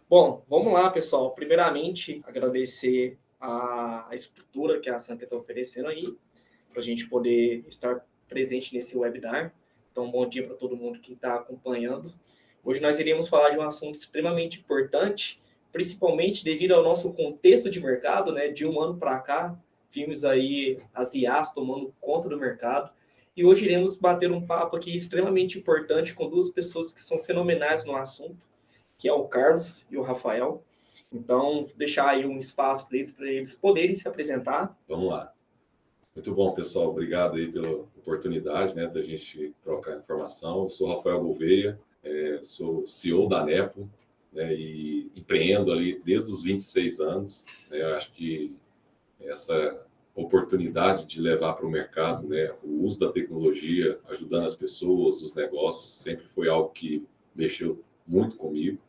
Bom, vamos lá, pessoal. Primeiramente, agradecer a estrutura que a Santa está oferecendo aí, para a gente poder estar presente nesse webinar. Então, bom dia para todo mundo que está acompanhando. Hoje nós iremos falar de um assunto extremamente importante, principalmente devido ao nosso contexto de mercado, né? De um ano para cá, vimos aí as IAs tomando conta do mercado. E hoje iremos bater um papo aqui extremamente importante com duas pessoas que são fenomenais no assunto, que é o Carlos e o Rafael. Então, vou deixar aí um espaço para eles poderem se apresentar. Vamos lá. Muito bom, pessoal. Obrigado aí pela oportunidade, né, da gente trocar informação. Eu sou Rafael Gouveia, sou CEO da Nepo, né, e empreendo ali desde os 26 anos. Né, eu acho que essa oportunidade de levar para o mercado, né, o uso da tecnologia, ajudando as pessoas, os negócios, sempre foi algo que mexeu muito comigo.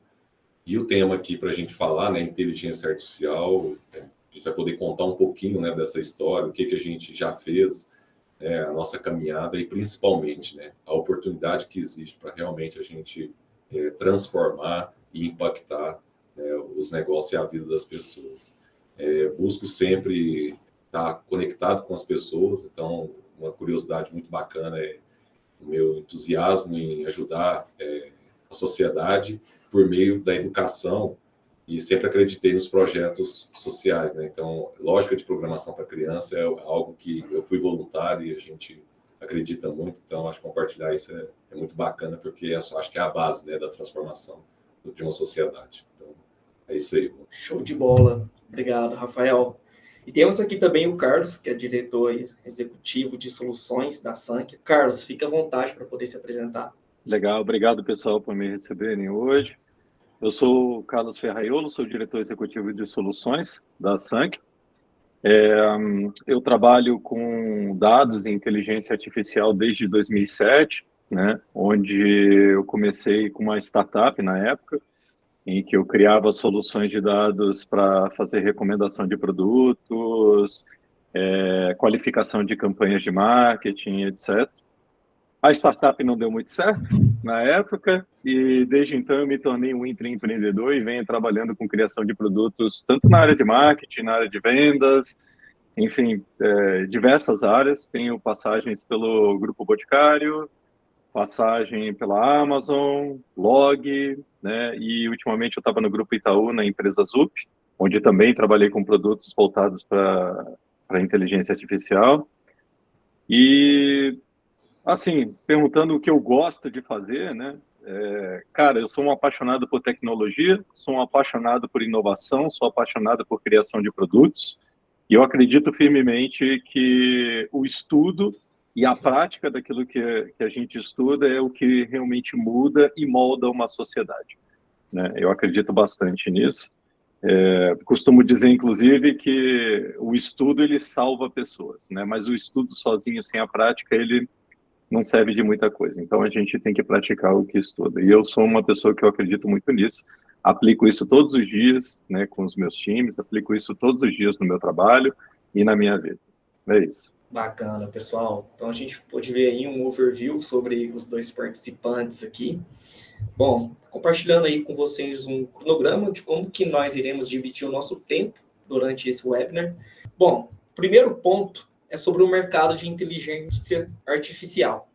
E o tema aqui para a gente falar, né, inteligência artificial, a gente vai poder contar um pouquinho, né, dessa história, o que a gente já fez, né, a nossa caminhada e principalmente, né, a oportunidade que existe para realmente a gente transformar e impactar, né, os negócios e a vida das pessoas. Busco sempre estar conectado com as pessoas, então uma curiosidade muito bacana é o meu entusiasmo em ajudar a sociedade por meio da educação, e sempre acreditei nos projetos sociais, né? Então, lógica de programação para criança é algo que eu fui voluntário e a gente acredita muito, então acho que compartilhar isso é muito bacana, porque acho que é a base, né, da transformação de uma sociedade. Então, é isso aí. Show de bola. Obrigado, Rafael. E temos aqui também o Carlos, que é diretor executivo de soluções da Sank. Carlos, fica à vontade para poder se apresentar. Legal, obrigado pessoal por me receberem hoje. Eu sou o Carlos Ferraiolo, sou diretor executivo de soluções da Sank. Eu trabalho com dados e inteligência artificial desde 2007, né, onde eu comecei com uma startup na época, em que eu criava soluções de dados para fazer recomendação de produtos, qualificação de campanhas de marketing, etc. A startup não deu muito certo na época e desde então eu me tornei um intraempreendedor e venho trabalhando com criação de produtos tanto na área de marketing, na área de vendas, enfim, diversas áreas. Tenho passagens pelo Grupo Boticário, passagem pela Amazon, Log, né? E ultimamente eu estava no Grupo Itaú, na empresa Zup, onde também trabalhei com produtos voltados para inteligência artificial. E assim, perguntando o que eu gosto de fazer, né? Cara, eu sou um apaixonado por tecnologia, sou um apaixonado por inovação, sou apaixonado por criação de produtos, e eu acredito firmemente que o estudo e a prática daquilo que a gente estuda é o que realmente muda e molda uma sociedade, né? Eu acredito bastante nisso. Costumo dizer, inclusive, que o estudo ele salva pessoas, né? Mas o estudo sozinho, sem a prática, ele não serve de muita coisa. Então, a gente tem que praticar o que estuda. E eu sou uma pessoa que eu acredito muito nisso. Aplico isso todos os dias, né, com os meus times, aplico isso todos os dias no meu trabalho e na minha vida. É isso. Bacana, pessoal. Então, a gente pôde ver aí um overview sobre os dois participantes aqui. Bom, compartilhando aí com vocês um cronograma de como que nós iremos dividir o nosso tempo durante esse webinar. Bom, primeiro ponto é sobre o mercado de inteligência artificial.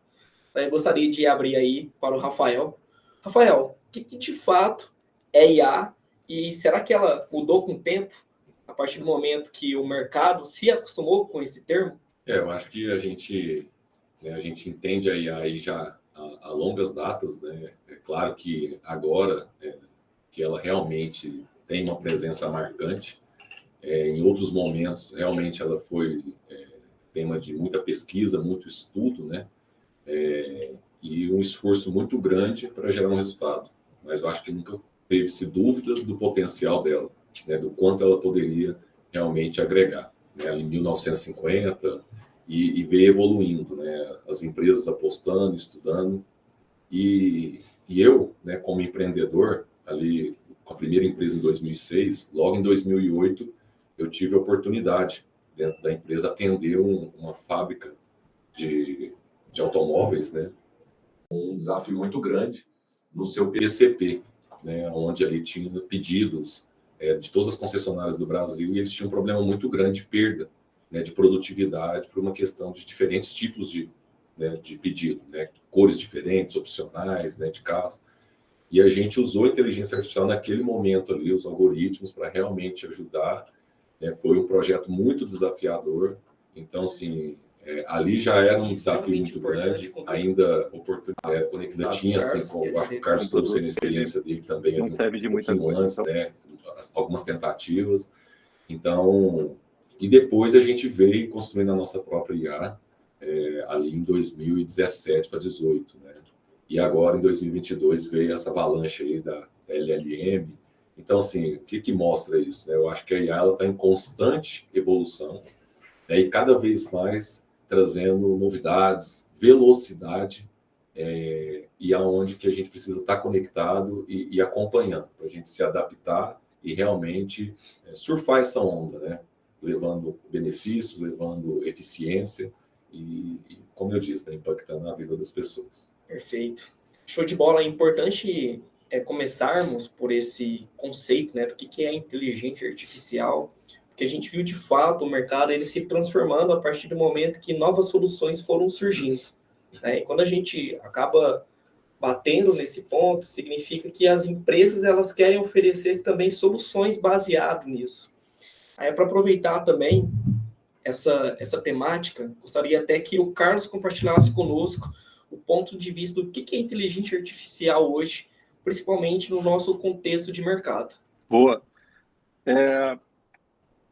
Eu gostaria de abrir aí para o Rafael. Rafael, o que de fato é IA e será que ela mudou com o tempo a partir do momento que o mercado se acostumou com esse termo? Eu acho que a gente entende a IA aí já a longas datas, né? É claro que agora que ela realmente tem uma presença marcante. Em outros momentos, realmente ela foi tema de muita pesquisa, muito estudo, né? E um esforço muito grande para gerar um resultado. Mas eu acho que nunca teve-se dúvidas do potencial dela, né? Do quanto ela poderia realmente agregar, né? Em 1950, e veio evoluindo, né? As empresas apostando, estudando. E eu, né, como empreendedor, ali com a primeira empresa em 2006, logo em 2008, eu tive a oportunidade, dentro da empresa, atender uma fábrica de automóveis, né? Um desafio muito grande no seu PCP, né, onde ali tinha pedidos de todas as concessionárias do Brasil, e eles tinham um problema muito grande de perda, né, de produtividade por uma questão de diferentes tipos de pedido, né, cores diferentes, opcionais, né, de carros. E a gente usou a inteligência artificial naquele momento ali, os algoritmos, para realmente ajudar. Foi um projeto muito desafiador. Então, assim, ali já era um desafio muito grande, ainda oportunidade conectada tinha, assim, com o Carlos trouxe a experiência dele também, não serve de muita coisa antes, né, algumas tentativas. Então, e depois a gente veio construindo a nossa própria IA ali em 2017 para 2018, né? E agora, em 2022, veio essa avalanche aí da LLM. Então, assim, o que mostra isso? Eu acho que a IA está em constante evolução, né, e cada vez mais trazendo novidades, velocidade, e aonde que a gente precisa estar conectado e acompanhando, para a gente se adaptar e realmente surfar essa onda, né? Levando benefícios, levando eficiência e como eu disse, né, impactando a vida das pessoas. Perfeito. Show de bola. É importante começarmos por esse conceito, né, do que é inteligência artificial, porque a gente viu de fato o mercado ele se transformando a partir do momento que novas soluções foram surgindo, né? E quando a gente acaba batendo nesse ponto, significa que as empresas elas querem oferecer também soluções baseadas nisso. Aí, para aproveitar também essa temática, gostaria até que o Carlos compartilhasse conosco o ponto de vista do que é inteligência artificial hoje, principalmente no nosso contexto de mercado. Boa.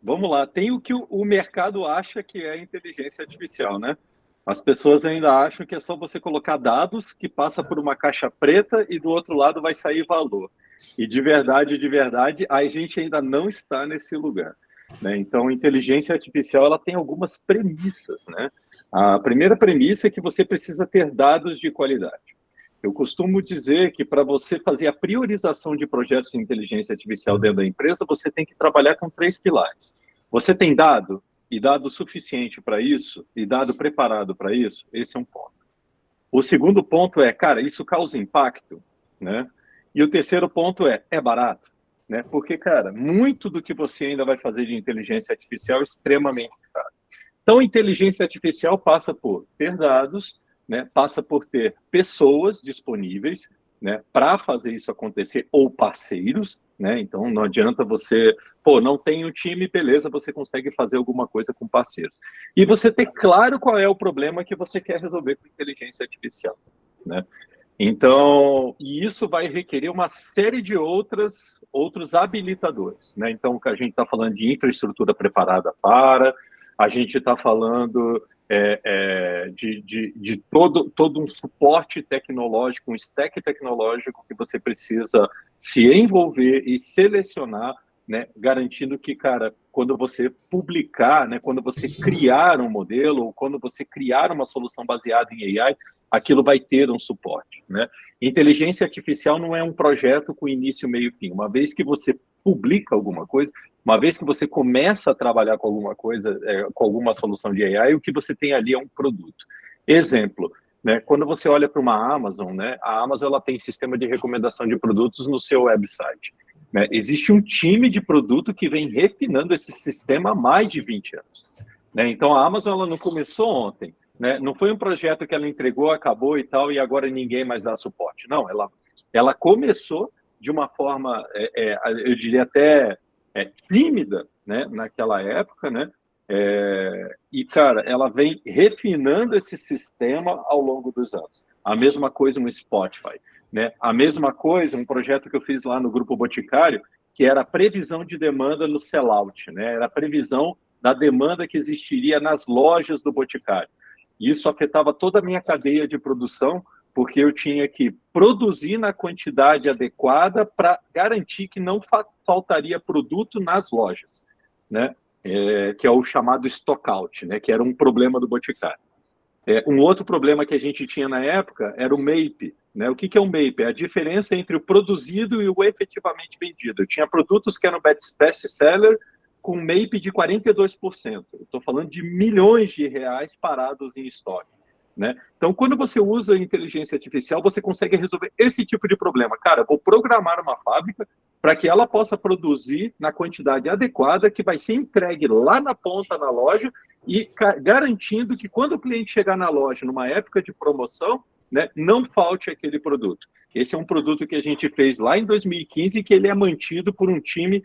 Vamos lá. Tem o que o mercado acha que é inteligência artificial, né? As pessoas ainda acham que é só você colocar dados que passa por uma caixa preta e do outro lado vai sair valor. E de verdade, a gente ainda não está nesse lugar, né? Então, inteligência artificial ela tem algumas premissas, né? A primeira premissa é que você precisa ter dados de qualidade. Eu costumo dizer que para você fazer a priorização de projetos de inteligência artificial dentro da empresa, você tem que trabalhar com 3 pilares. Você tem dado, e dado suficiente para isso, e dado preparado para isso? Esse é um ponto. O segundo ponto é, cara, isso causa impacto, né? E o terceiro ponto é barato, né? Porque, cara, muito do que você ainda vai fazer de inteligência artificial é extremamente caro. Então, inteligência artificial passa por ter dados, né? Passa por ter pessoas disponíveis, né, para fazer isso acontecer, ou parceiros, né? Então, não adianta você, não tem um time, beleza, você consegue fazer alguma coisa com parceiros. E você ter claro qual é o problema que você quer resolver com inteligência artificial, né? Então, e isso vai requerer uma série de outros habilitadores, né? Então, a gente está falando de infraestrutura preparada para, a gente está falando de todo um suporte tecnológico, um stack tecnológico que você precisa se envolver e selecionar, né, garantindo que, cara, quando você publicar, né, quando você criar um modelo ou quando você criar uma solução baseada em AI, aquilo vai ter um suporte, né? Inteligência artificial não é um projeto com início, meio e fim. Uma vez que você publica alguma coisa, uma vez que você começa a trabalhar com alguma coisa, com alguma solução de AI, o que você tem ali é um produto. Exemplo, né, quando você olha para uma Amazon, né, a Amazon ela tem sistema de recomendação de produtos no seu website, né? Existe um time de produto que vem refinando esse sistema há mais de 20 anos. Né? Então, a Amazon ela não começou ontem. Né? Não foi um projeto que ela entregou, acabou e tal, e agora ninguém mais dá suporte. Não, ela começou de uma forma, eu diria até tímida, né, naquela época, né? E, cara, ela vem refinando esse sistema ao longo dos anos. A mesma coisa no Spotify, né? A mesma coisa, um projeto que eu fiz lá no Grupo Boticário, que era a previsão de demanda no sellout, né? Era a previsão da demanda que existiria nas lojas do Boticário. E isso afetava toda a minha cadeia de produção, porque eu tinha que produzir na quantidade adequada para garantir que não faltaria produto nas lojas, né? Que é o chamado stockout, né? Que era um problema do Boticário. Um outro problema que a gente tinha na época era o MAPE, né? O que é um MAPE? É a diferença entre o produzido e o efetivamente vendido. Eu tinha produtos que eram best-seller com MAPE de 42%. Estou falando de milhões de reais parados em estoque. né? Então, quando você usa inteligência artificial, você consegue resolver esse tipo de problema. Cara, vou programar uma fábrica para que ela possa produzir na quantidade adequada, que vai ser entregue lá na ponta na loja e garantindo que quando o cliente chegar na loja, numa época de promoção, né, não falte aquele produto. Esse é um produto que a gente fez lá em 2015 e que ele é mantido por um time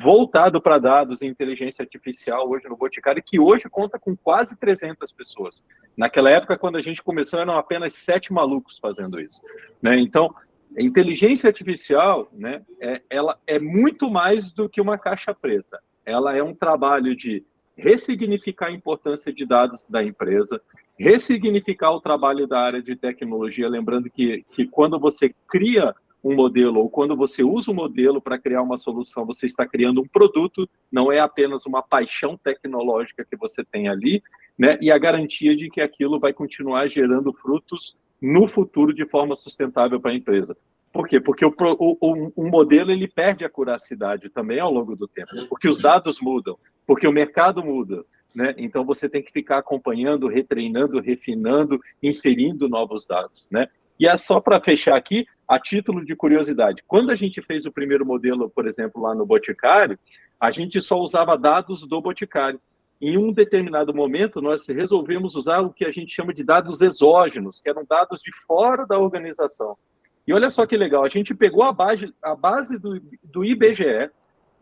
voltado para dados e inteligência artificial hoje no Boticário, que hoje conta com quase 300 pessoas. Naquela época, quando a gente começou, eram apenas 7 malucos fazendo isso, né? Então, a inteligência artificial, né, ela é muito mais do que uma caixa preta. Ela é um trabalho de ressignificar a importância de dados da empresa, ressignificar o trabalho da área de tecnologia, lembrando que quando você cria um modelo, ou quando você usa um modelo para criar uma solução, você está criando um produto, não é apenas uma paixão tecnológica que você tem ali, né? E a garantia de que aquilo vai continuar gerando frutos no futuro de forma sustentável para a empresa. Por quê? Porque o modelo ele perde a curacidade também ao longo do tempo, porque os dados mudam, porque o mercado muda, né? Então você tem que ficar acompanhando, retreinando, refinando, inserindo novos dados, né? E é só para fechar aqui, a título de curiosidade, quando a gente fez o primeiro modelo, por exemplo, lá no Boticário, a gente só usava dados do Boticário. Em um determinado momento, nós resolvemos usar o que a gente chama de dados exógenos, que eram dados de fora da organização. E olha só que legal, a gente pegou a base do IBGE,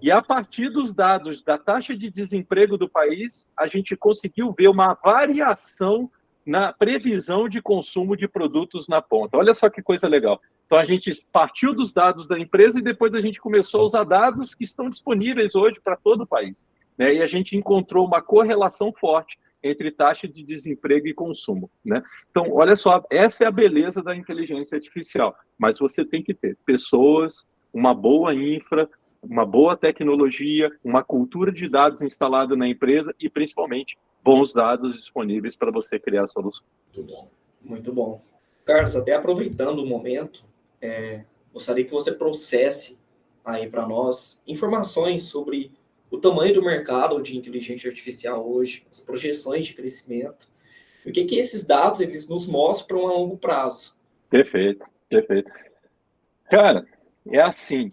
e a partir dos dados da taxa de desemprego do país, a gente conseguiu ver uma variação na previsão de consumo de produtos na ponta. Olha só que coisa legal. Então, a gente partiu dos dados da empresa e depois a gente começou a usar dados que estão disponíveis hoje para todo o país, né? E a gente encontrou uma correlação forte entre taxa de desemprego e consumo, né? Então, olha só, essa é a beleza da inteligência artificial. Mas você tem que ter pessoas, uma boa infra, uma boa tecnologia, uma cultura de dados instalada na empresa e, principalmente, bons dados disponíveis para você criar a solução. Muito bom. Muito bom. Carlos, até aproveitando o momento, gostaria que você trouxesse aí para nós informações sobre o tamanho do mercado de inteligência artificial hoje, as projeções de crescimento, e o que esses dados eles nos mostram a longo prazo. Perfeito, perfeito. Cara, é assim,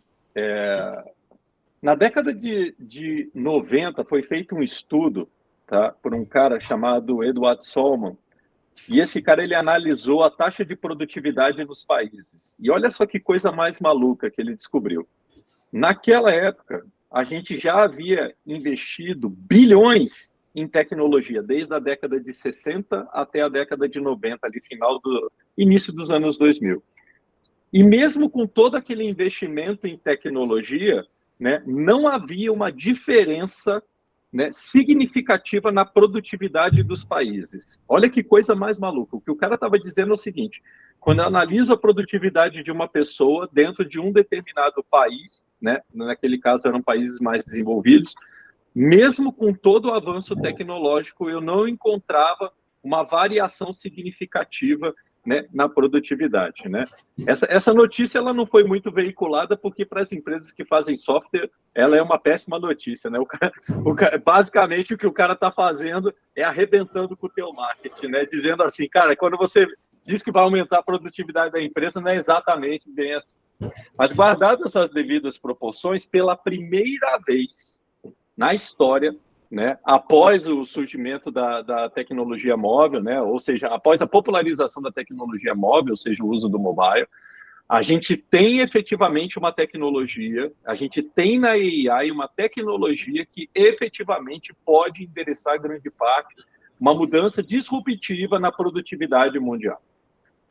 na década de 90 foi feito um estudo, tá, por um cara chamado Edward Solomon, e esse cara ele analisou a taxa de produtividade nos países. E olha só que coisa mais maluca que ele descobriu. Naquela época, a gente já havia investido bilhões em tecnologia, desde a década de 60 até a década de 90, ali início dos anos 2000. E mesmo com todo aquele investimento em tecnologia, né, não havia uma diferença, né, significativa na produtividade dos países. Olha que coisa mais maluca. O que o cara estava dizendo é o seguinte: quando eu analiso a produtividade de uma pessoa dentro de um determinado país, né, naquele caso eram países mais desenvolvidos, mesmo com todo o avanço tecnológico, eu não encontrava uma variação significativa, né, na produtividade, né? Essa notícia ela não foi muito veiculada porque para as empresas que fazem software ela é uma péssima notícia, né? Basicamente o que o cara está fazendo é arrebentando com o teu marketing, né? Dizendo assim, cara, quando você diz que vai aumentar a produtividade da empresa, não é exatamente bem assim. Mas guardadas essas devidas proporções, pela primeira vez na história, né, após o surgimento da tecnologia móvel, né, ou seja, após a popularização da tecnologia móvel, ou seja, o uso do mobile, a gente tem efetivamente uma tecnologia, a gente tem na AI uma tecnologia que efetivamente pode endereçar grande parte, uma mudança disruptiva na produtividade mundial.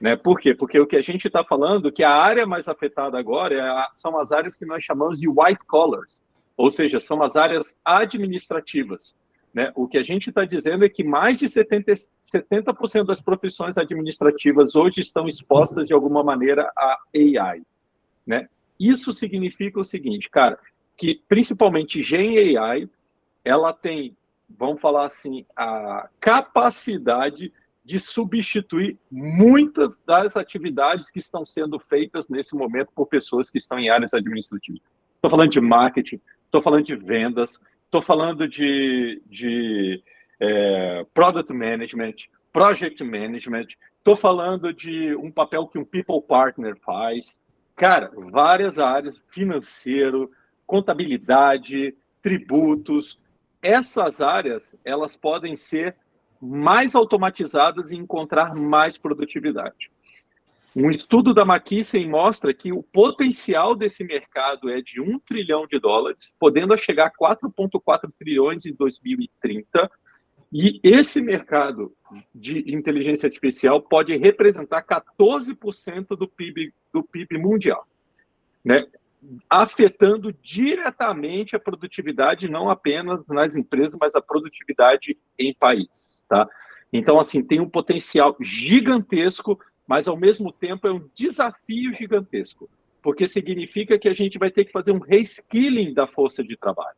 Né? Por quê? Porque o que a gente está falando, que a área mais afetada agora são as áreas que nós chamamos de white collars, ou seja, são as áreas administrativas. Né? O que a gente está dizendo é que mais de 70% das profissões administrativas hoje estão expostas de alguma maneira à AI. Né? Isso significa o seguinte, cara, que principalmente Gen AI, ela tem, vamos falar assim, a capacidade de substituir muitas das atividades que estão sendo feitas nesse momento por pessoas que estão em áreas administrativas. Estou falando de marketing, estou falando de vendas, estou falando de product management, project management, estou falando de um papel que um people partner faz. Cara, várias áreas, financeiro, contabilidade, tributos. Essas áreas, elas podem ser mais automatizadas e encontrar mais produtividade. Um estudo da McKinsey mostra que o potencial desse mercado é de $1 trilhão, podendo chegar a 4,4 trilhões em 2030, e esse mercado de inteligência artificial pode representar 14% do PIB mundial, né? Afetando diretamente a produtividade, não apenas nas empresas, mas a produtividade em países, tá? Então, assim, tem um potencial gigantesco, mas ao mesmo tempo é um desafio gigantesco, porque significa que a gente vai ter que fazer um reskilling da força de trabalho,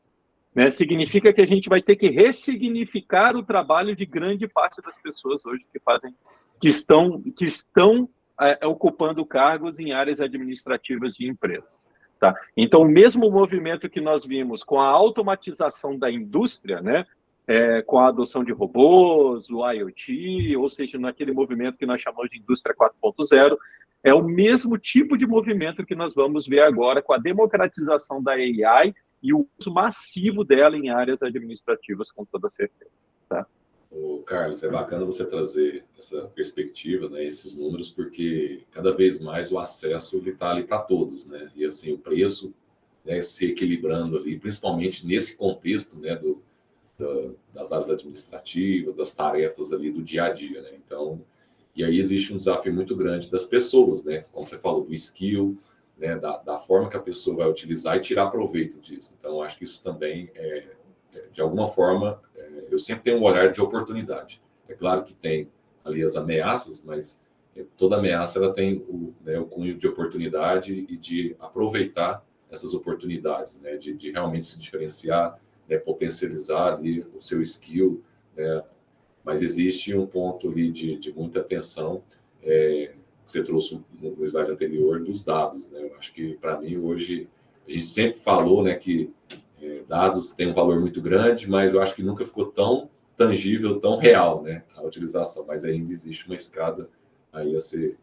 né? Significa que a gente vai ter que ressignificar o trabalho de grande parte das pessoas hoje que estão ocupando cargos em áreas administrativas de empresas. Tá? Então, o mesmo movimento que nós vimos com a automatização da indústria, né, com a adoção de robôs, o IoT, ou seja, naquele movimento que nós chamamos de indústria 4.0, é o mesmo tipo de movimento que nós vamos ver agora com a democratização da AI e o uso massivo dela em áreas administrativas, com toda certeza. Tá? Ô, Carlos, é bacana você trazer essa perspectiva, né, esses números, porque cada vez mais o acesso está ali para todos, né? E assim, o preço, né, se equilibrando ali, principalmente nesse contexto, né, das áreas administrativas, das tarefas ali do dia a dia, né? Então, e aí existe um desafio muito grande das pessoas, né? Como você falou, do skill, né, da forma que a pessoa vai utilizar e tirar proveito disso. Então, acho que isso também de alguma forma, eu sempre tenho um olhar de oportunidade. É claro que tem ali as ameaças, mas toda ameaça ela tem o cunho de oportunidade e de aproveitar essas oportunidades, né, de realmente se diferenciar, né, potencializar ali o seu skill, né, mas existe um ponto ali de muita atenção que você trouxe no slide anterior dos dados, né? Eu acho que para mim hoje a gente sempre falou, né, que dados têm um valor muito grande, mas eu acho que nunca ficou tão tangível, tão real, né, a utilização, mas ainda existe uma escada aí a ser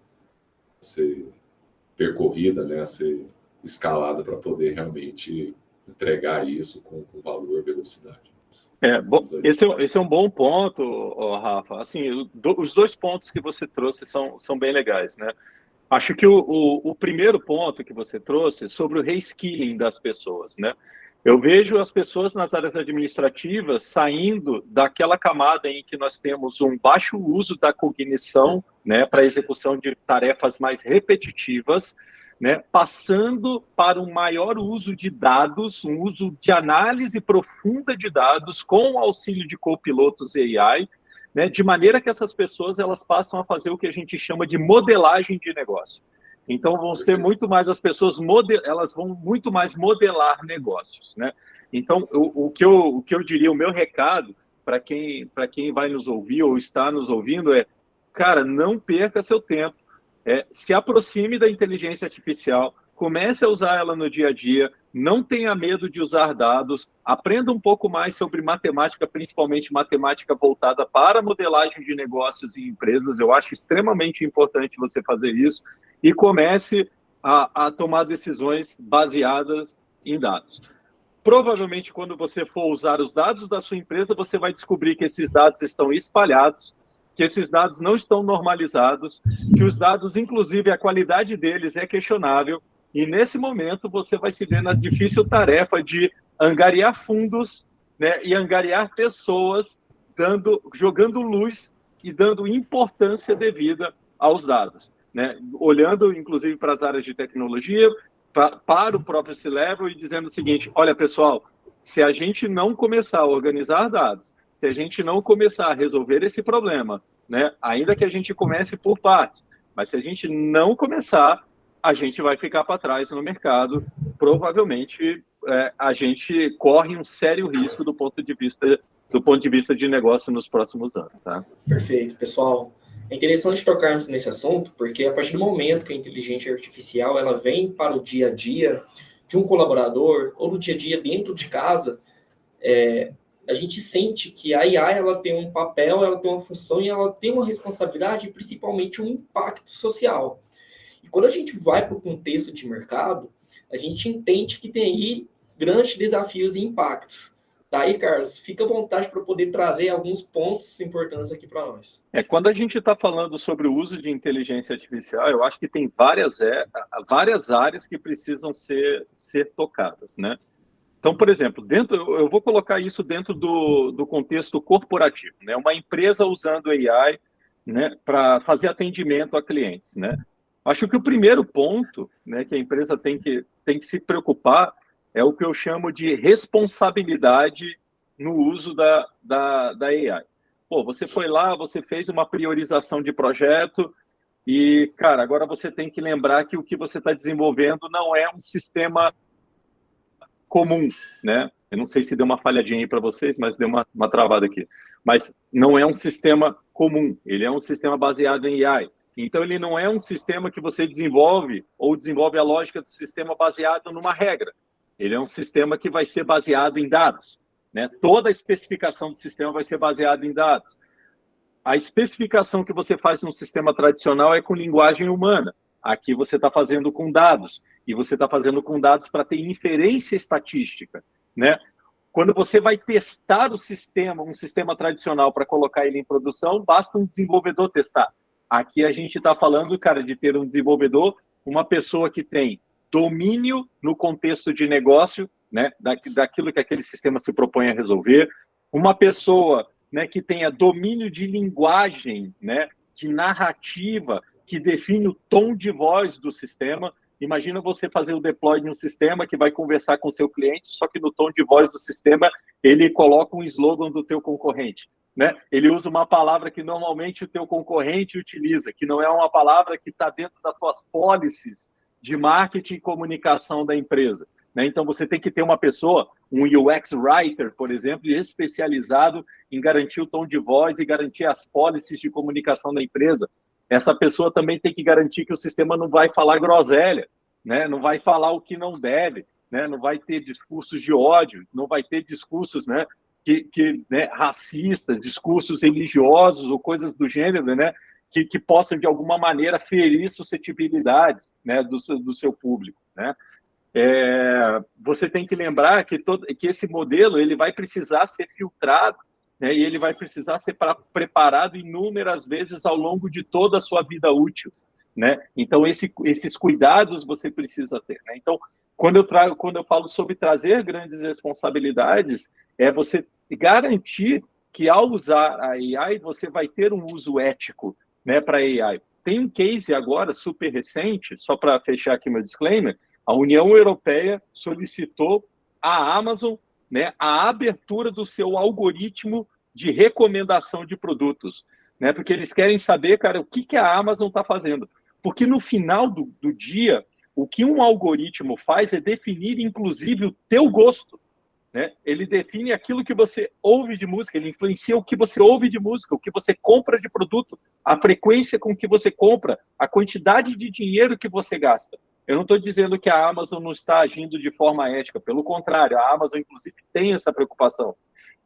percorrida, né, a ser escalada para poder realmente entregar isso com valor e velocidade. Bom, esse é um bom ponto, Rafa. Assim, os dois pontos que você trouxe são bem legais, né? Acho que o primeiro ponto que você trouxe sobre o reskilling das pessoas, né? Eu vejo as pessoas nas áreas administrativas saindo daquela camada em que nós temos um baixo uso da cognição, né, para a execução de tarefas mais repetitivas, né, passando para um maior uso de dados, um uso de análise profunda de dados com o auxílio de copilotos e AI, né, de maneira que essas pessoas elas passam a fazer o que a gente chama de modelagem de negócio. Então, vão ser muito mais as pessoas, elas vão muito mais modelar negócios, né? Então, o que eu diria, o meu recado para quem vai nos ouvir ou está nos ouvindo é, cara, não perca seu tempo, se aproxime da inteligência artificial, comece a usar ela no dia a dia, não tenha medo de usar dados, aprenda um pouco mais sobre matemática, principalmente matemática voltada para modelagem de negócios e empresas. Eu acho extremamente importante você fazer isso e comece a tomar decisões baseadas em dados. Provavelmente, quando você for usar os dados da sua empresa, você vai descobrir que esses dados estão espalhados, que esses dados não estão normalizados, que os dados, inclusive, a qualidade deles é questionável, e nesse momento você vai se ver na difícil tarefa de angariar fundos, né, e angariar pessoas, jogando luz e dando importância devida aos dados, né? Olhando, inclusive, para as áreas de tecnologia, para o próprio C-Level e dizendo o seguinte, olha, pessoal, se a gente não começar a organizar dados, se a gente não começar a resolver esse problema, né, ainda que a gente comece por partes, mas se a gente não começar, a gente vai ficar para trás no mercado. Provavelmente, a gente corre um sério risco do ponto de vista de negócio nos próximos anos. Tá? Perfeito, pessoal. É interessante tocarmos nesse assunto, porque a partir do momento que a inteligência artificial ela vem para o dia a dia de um colaborador ou do dia a dia dentro de casa, a gente sente que a AI ela tem um papel, ela tem uma função e ela tem uma responsabilidade, principalmente um impacto social. E quando a gente vai para o contexto de mercado, a gente entende que tem aí grandes desafios e impactos. Daí, Carlos, fica à vontade para poder trazer alguns pontos importantes aqui para nós. Quando a gente está falando sobre o uso de inteligência artificial, eu acho que tem várias áreas que precisam ser tocadas, né? Então, por exemplo, eu vou colocar isso dentro do contexto corporativo, né? Uma empresa usando AI, né, para fazer atendimento a clientes, né? Acho que o primeiro ponto, né, que a empresa tem que se preocupar é o que eu chamo de responsabilidade no uso da AI. Pô, você foi lá, você fez uma priorização de projeto e, cara, agora você tem que lembrar que o que você está desenvolvendo não é um sistema comum, né? Eu não sei se deu uma falhadinha aí para vocês, mas deu uma travada aqui. Mas não é um sistema comum, ele é um sistema baseado em AI. Então, ele não é um sistema que você desenvolve ou desenvolve a lógica do sistema baseado numa regra. Ele é um sistema que vai ser baseado em dados, né? Toda a especificação do sistema vai ser baseada em dados. A especificação que você faz no sistema tradicional é com linguagem humana. Aqui você está fazendo com dados. E você está fazendo com dados para ter inferência estatística, né? Quando você vai testar o sistema, um sistema tradicional, para colocar ele em produção, basta um desenvolvedor testar. Aqui a gente está falando, cara, de ter um desenvolvedor, uma pessoa que tem domínio no contexto de negócio, né, daquilo que aquele sistema se propõe a resolver, uma pessoa, né, que tenha domínio de linguagem, né, de narrativa, que define o tom de voz do sistema. Imagina você fazer o deploy de um sistema que vai conversar com o seu cliente, só que no tom de voz do sistema ele coloca um slogan do teu concorrente, né? Ele usa uma palavra que normalmente o teu concorrente utiliza, que não é uma palavra que está dentro das tuas policies de marketing e comunicação da empresa, né? Então você tem que ter uma pessoa, um UX writer, por exemplo, especializado em garantir o tom de voz e garantir as policies de comunicação da empresa. Essa pessoa também tem que garantir que o sistema não vai falar groselha, né? Não vai falar o que não deve, né? Não vai ter discursos de ódio, não vai ter discursos, né, né, racistas, discursos religiosos ou coisas do gênero, né, que possam, de alguma maneira, ferir suscetibilidades, né, do seu público, né? Você tem que lembrar que esse modelo ele vai precisar ser filtrado, né, e ele vai precisar ser preparado inúmeras vezes ao longo de toda a sua vida útil, né? Então, esses cuidados você precisa ter, né? Então, quando eu falo sobre trazer grandes responsabilidades, é você garantir que, ao usar a AI, você vai ter um uso ético, né, para a AI. Tem um case agora, super recente, só para fechar aqui meu disclaimer, a União Europeia solicitou à Amazon, né, a abertura do seu algoritmo de recomendação de produtos, né, porque eles querem saber, cara, o que a Amazon está fazendo. Porque no final do dia, o que um algoritmo faz é definir, inclusive, o teu gosto, né? Ele define aquilo que você ouve de música, ele influencia o que você ouve de música, o que você compra de produto, a frequência com que você compra, a quantidade de dinheiro que você gasta. Eu não estou dizendo que a Amazon não está agindo de forma ética, pelo contrário, a Amazon, inclusive, tem essa preocupação.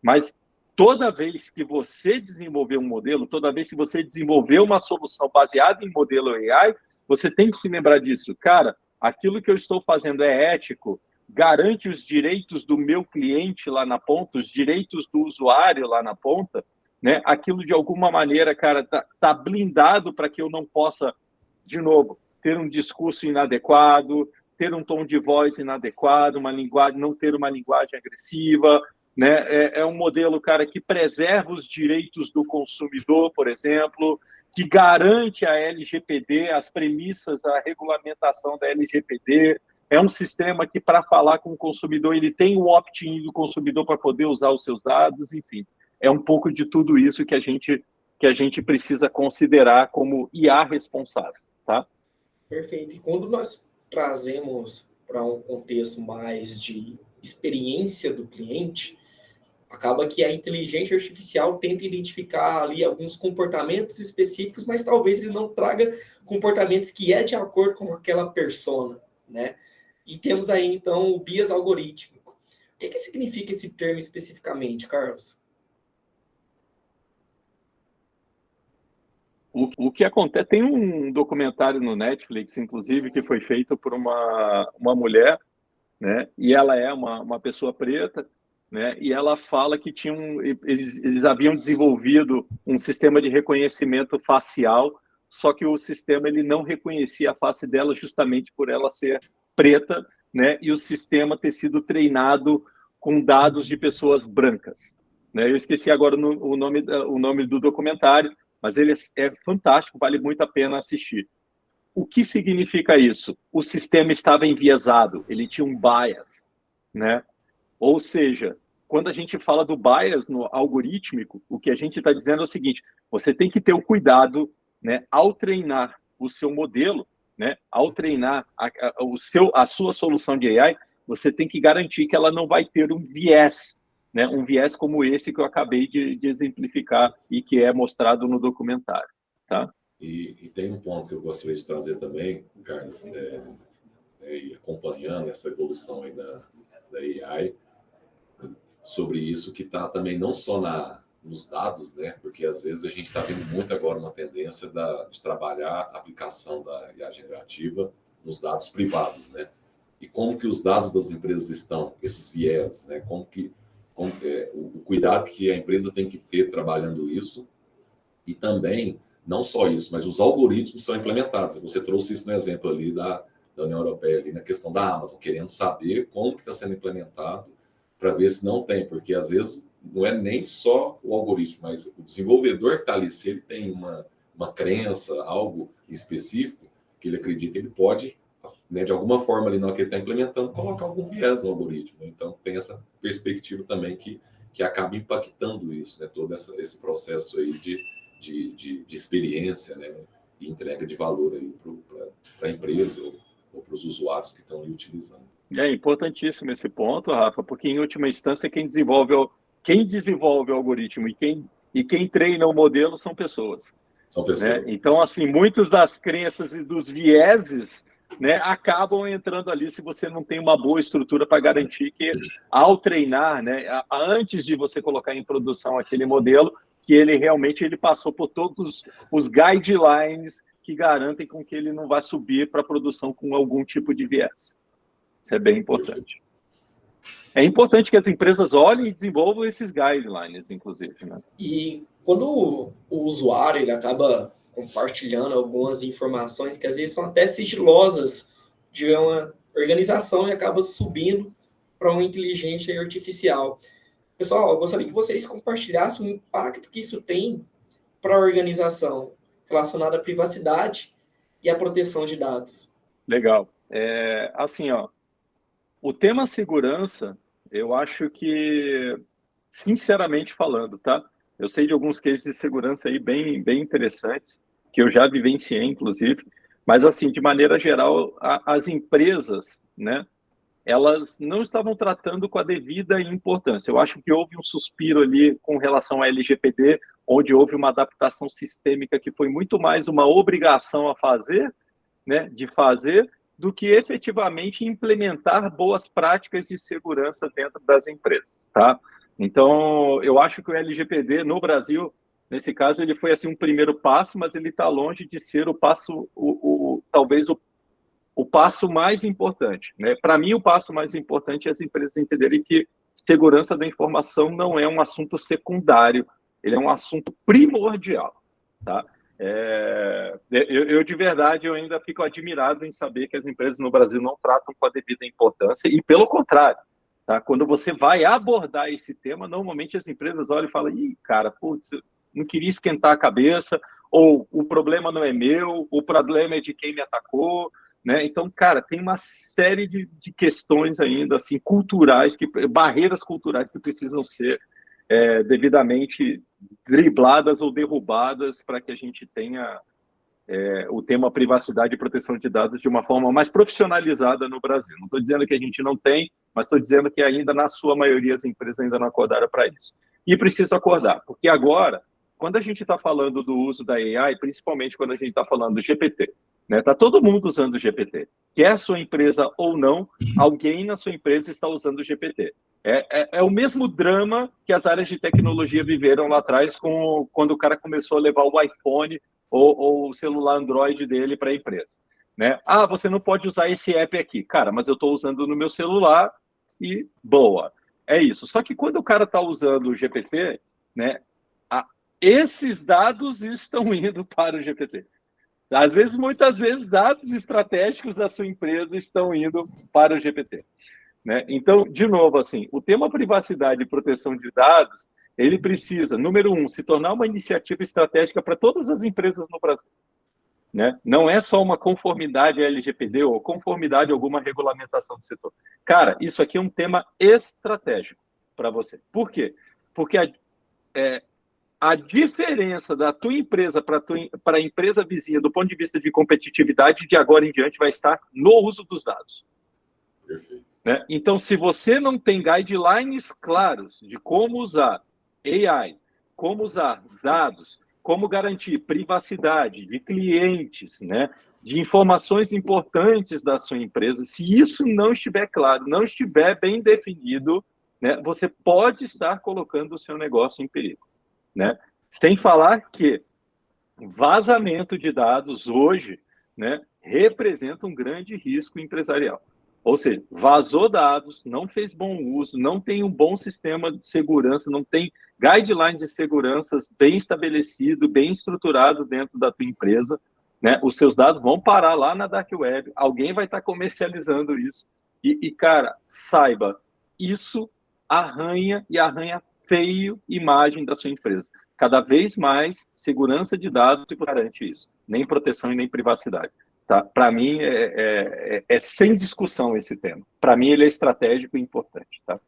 Mas toda vez que você desenvolver um modelo, toda vez que você desenvolver uma solução baseada em modelo AI, você tem que se lembrar disso. Cara, aquilo que eu estou fazendo é ético, garante os direitos do meu cliente lá na ponta, os direitos do usuário lá na ponta, né? Aquilo, de alguma maneira, cara, tá blindado para que eu não possa, de novo, ter um discurso inadequado, ter um tom de voz inadequado, não ter uma linguagem agressiva, né? É um modelo, cara, que preserva os direitos do consumidor, por exemplo, que garante a LGPD, as premissas, a regulamentação da LGPD. É um sistema que, para falar com o consumidor, ele tem o opt-in do consumidor para poder usar os seus dados, enfim. É um pouco de tudo isso que a gente precisa considerar como IA responsável, tá? Perfeito. E quando nós trazemos para um contexto mais de experiência do cliente, acaba que a inteligência artificial tenta identificar ali alguns comportamentos específicos, mas talvez ele não traga comportamentos que é de acordo com aquela persona, né? E temos aí, então, o bias algorítmico. O que significa esse termo especificamente, Carlos? O que acontece, tem um documentário no Netflix, inclusive, que foi feito por uma mulher, né? E ela é uma pessoa preta, né? E ela fala que eles haviam desenvolvido um sistema de reconhecimento facial, só que o sistema ele não reconhecia a face dela justamente por ela ser preta, né? E o sistema ter sido treinado com dados de pessoas brancas, né? Eu esqueci agora o nome do documentário, mas ele é fantástico, vale muito a pena assistir. O que significa isso? O sistema estava enviesado, ele tinha um bias, né? Ou seja, quando a gente fala do bias no algorítmico, o que a gente está dizendo é o seguinte: você tem que ter o cuidado, né, ao treinar o seu modelo, né, ao treinar a sua solução de AI, você tem que garantir que ela não vai ter um viés, né, um viés como esse que eu acabei de exemplificar e que é mostrado no documentário, tá? E tem um ponto que eu gostaria de trazer também, Carlos, acompanhando essa evolução aí da AI, sobre isso que está também não só nos dados, né? Porque às vezes a gente está vendo muito agora uma tendência de trabalhar a aplicação da IA generativa nos dados privados, né? E como que os dados das empresas estão, esses vieses, né? O cuidado que a empresa tem que ter trabalhando isso, e também, não só isso, mas os algoritmos são implementados. Você trouxe isso no exemplo ali da União Europeia, ali na questão da Amazon, querendo saber como que está sendo implementado para ver se não tem, porque às vezes não é nem só o algoritmo, mas o desenvolvedor que está ali, se ele tem uma crença, algo específico, que ele acredita, ele pode, né, de alguma forma ali na hora que ele está implementando, colocar algum viés no algoritmo. Então tem essa perspectiva também que acaba impactando isso, né, todo esse processo aí de experiência, né, e entrega de valor aí para a empresa ou para os usuários que estão ali utilizando. É importantíssimo esse ponto, Rafa, porque em última instância quem desenvolve o algoritmo e quem treina o modelo são pessoas. São pessoas. Né? Então, assim, muitas das crenças e dos vieses, né, acabam entrando ali se você não tem uma boa estrutura para garantir que, ao treinar, né, antes de você colocar em produção aquele modelo, que ele realmente passou por todos os guidelines que garantem com que ele não vá subir para a produção com algum tipo de viés. Isso é bem importante. É importante que as empresas olhem e desenvolvam esses guidelines, inclusive, né? E quando o usuário ele acaba compartilhando algumas informações que às vezes são até sigilosas de uma organização e acaba subindo para uma inteligência artificial. Pessoal, eu gostaria que vocês compartilhassem o impacto que isso tem para a organização relacionado à privacidade e à proteção de dados. Legal. Assim, ó, o tema segurança, eu acho que, sinceramente falando, tá? Eu sei de alguns cases de segurança aí bem interessantes, que eu já vivenciei, inclusive, mas, assim, de maneira geral, as empresas, né, elas não estavam tratando com a devida importância. Eu acho que houve um suspiro ali com relação à LGPD, onde houve uma adaptação sistêmica que foi muito mais uma obrigação a fazer, né, de fazer, do que efetivamente implementar boas práticas de segurança dentro das empresas, tá? Então, eu acho que o LGPD no Brasil, nesse caso, ele foi assim um primeiro passo, mas ele está longe de ser o passo, talvez o passo mais importante, né? Para mim, o passo mais importante é as empresas entenderem que segurança da informação não é um assunto secundário, ele é um assunto primordial, tá? Eu de verdade, eu ainda fico admirado em saber que as empresas no Brasil não tratam com a devida importância e, pelo contrário, tá? Quando você vai abordar esse tema, normalmente as empresas olham e falam: ih, cara, putz, eu não queria esquentar a cabeça, ou o problema não é meu, o problema é de quem me atacou, né? Então, cara, tem uma série de questões ainda, assim, culturais, barreiras culturais que precisam ser devidamente dribladas ou derrubadas para que a gente tenha o tema privacidade e proteção de dados de uma forma mais profissionalizada no Brasil. Não estou dizendo que a gente não tem, mas estou dizendo que ainda, na sua maioria, as empresas ainda não acordaram para isso. E precisa acordar, porque agora, quando a gente está falando do uso da AI, principalmente quando a gente está falando do GPT, né, está todo mundo usando o GPT. Quer a sua empresa ou não, alguém na sua empresa está usando o GPT. É o mesmo drama que as áreas de tecnologia viveram lá atrás quando o cara começou a levar o iPhone ou o celular Android dele para a empresa. Né? Ah, você não pode usar esse app aqui. Cara, mas eu estou usando no meu celular e boa. É isso. Só que quando o cara está usando o GPT, né, esses dados estão indo para o GPT. Às vezes, muitas vezes, dados estratégicos da sua empresa estão indo para o GPT. Né? Então, de novo, assim, o tema privacidade e proteção de dados, ele precisa, número 1, se tornar uma iniciativa estratégica para todas as empresas no Brasil. Né? Não é só uma conformidade LGPD ou conformidade a alguma regulamentação do setor. Cara, isso aqui é um tema estratégico para você. Por quê? Porque a diferença da tua empresa para a empresa vizinha, do ponto de vista de competitividade, de agora em diante, vai estar no uso dos dados. Perfeito. Né? Então, se você não tem guidelines claros de como usar AI, como usar dados, como garantir privacidade de clientes, né, de informações importantes da sua empresa, se isso não estiver claro, não estiver bem definido, né, você pode estar colocando o seu negócio em perigo. Né? Sem falar que vazamento de dados hoje, né, representa um grande risco empresarial. Ou seja, vazou dados, não fez bom uso, não tem um bom sistema de segurança, não tem guidelines de segurança bem estabelecido, bem estruturado dentro da tua empresa, né? Os seus dados vão parar lá na Dark Web, alguém vai estar comercializando isso. E cara, saiba, isso arranha feio a imagem da sua empresa. Cada vez mais, segurança de dados garante isso. Nem proteção e nem privacidade. Tá? Para mim, é sem discussão esse tema. Para mim, ele é estratégico e importante. Tá?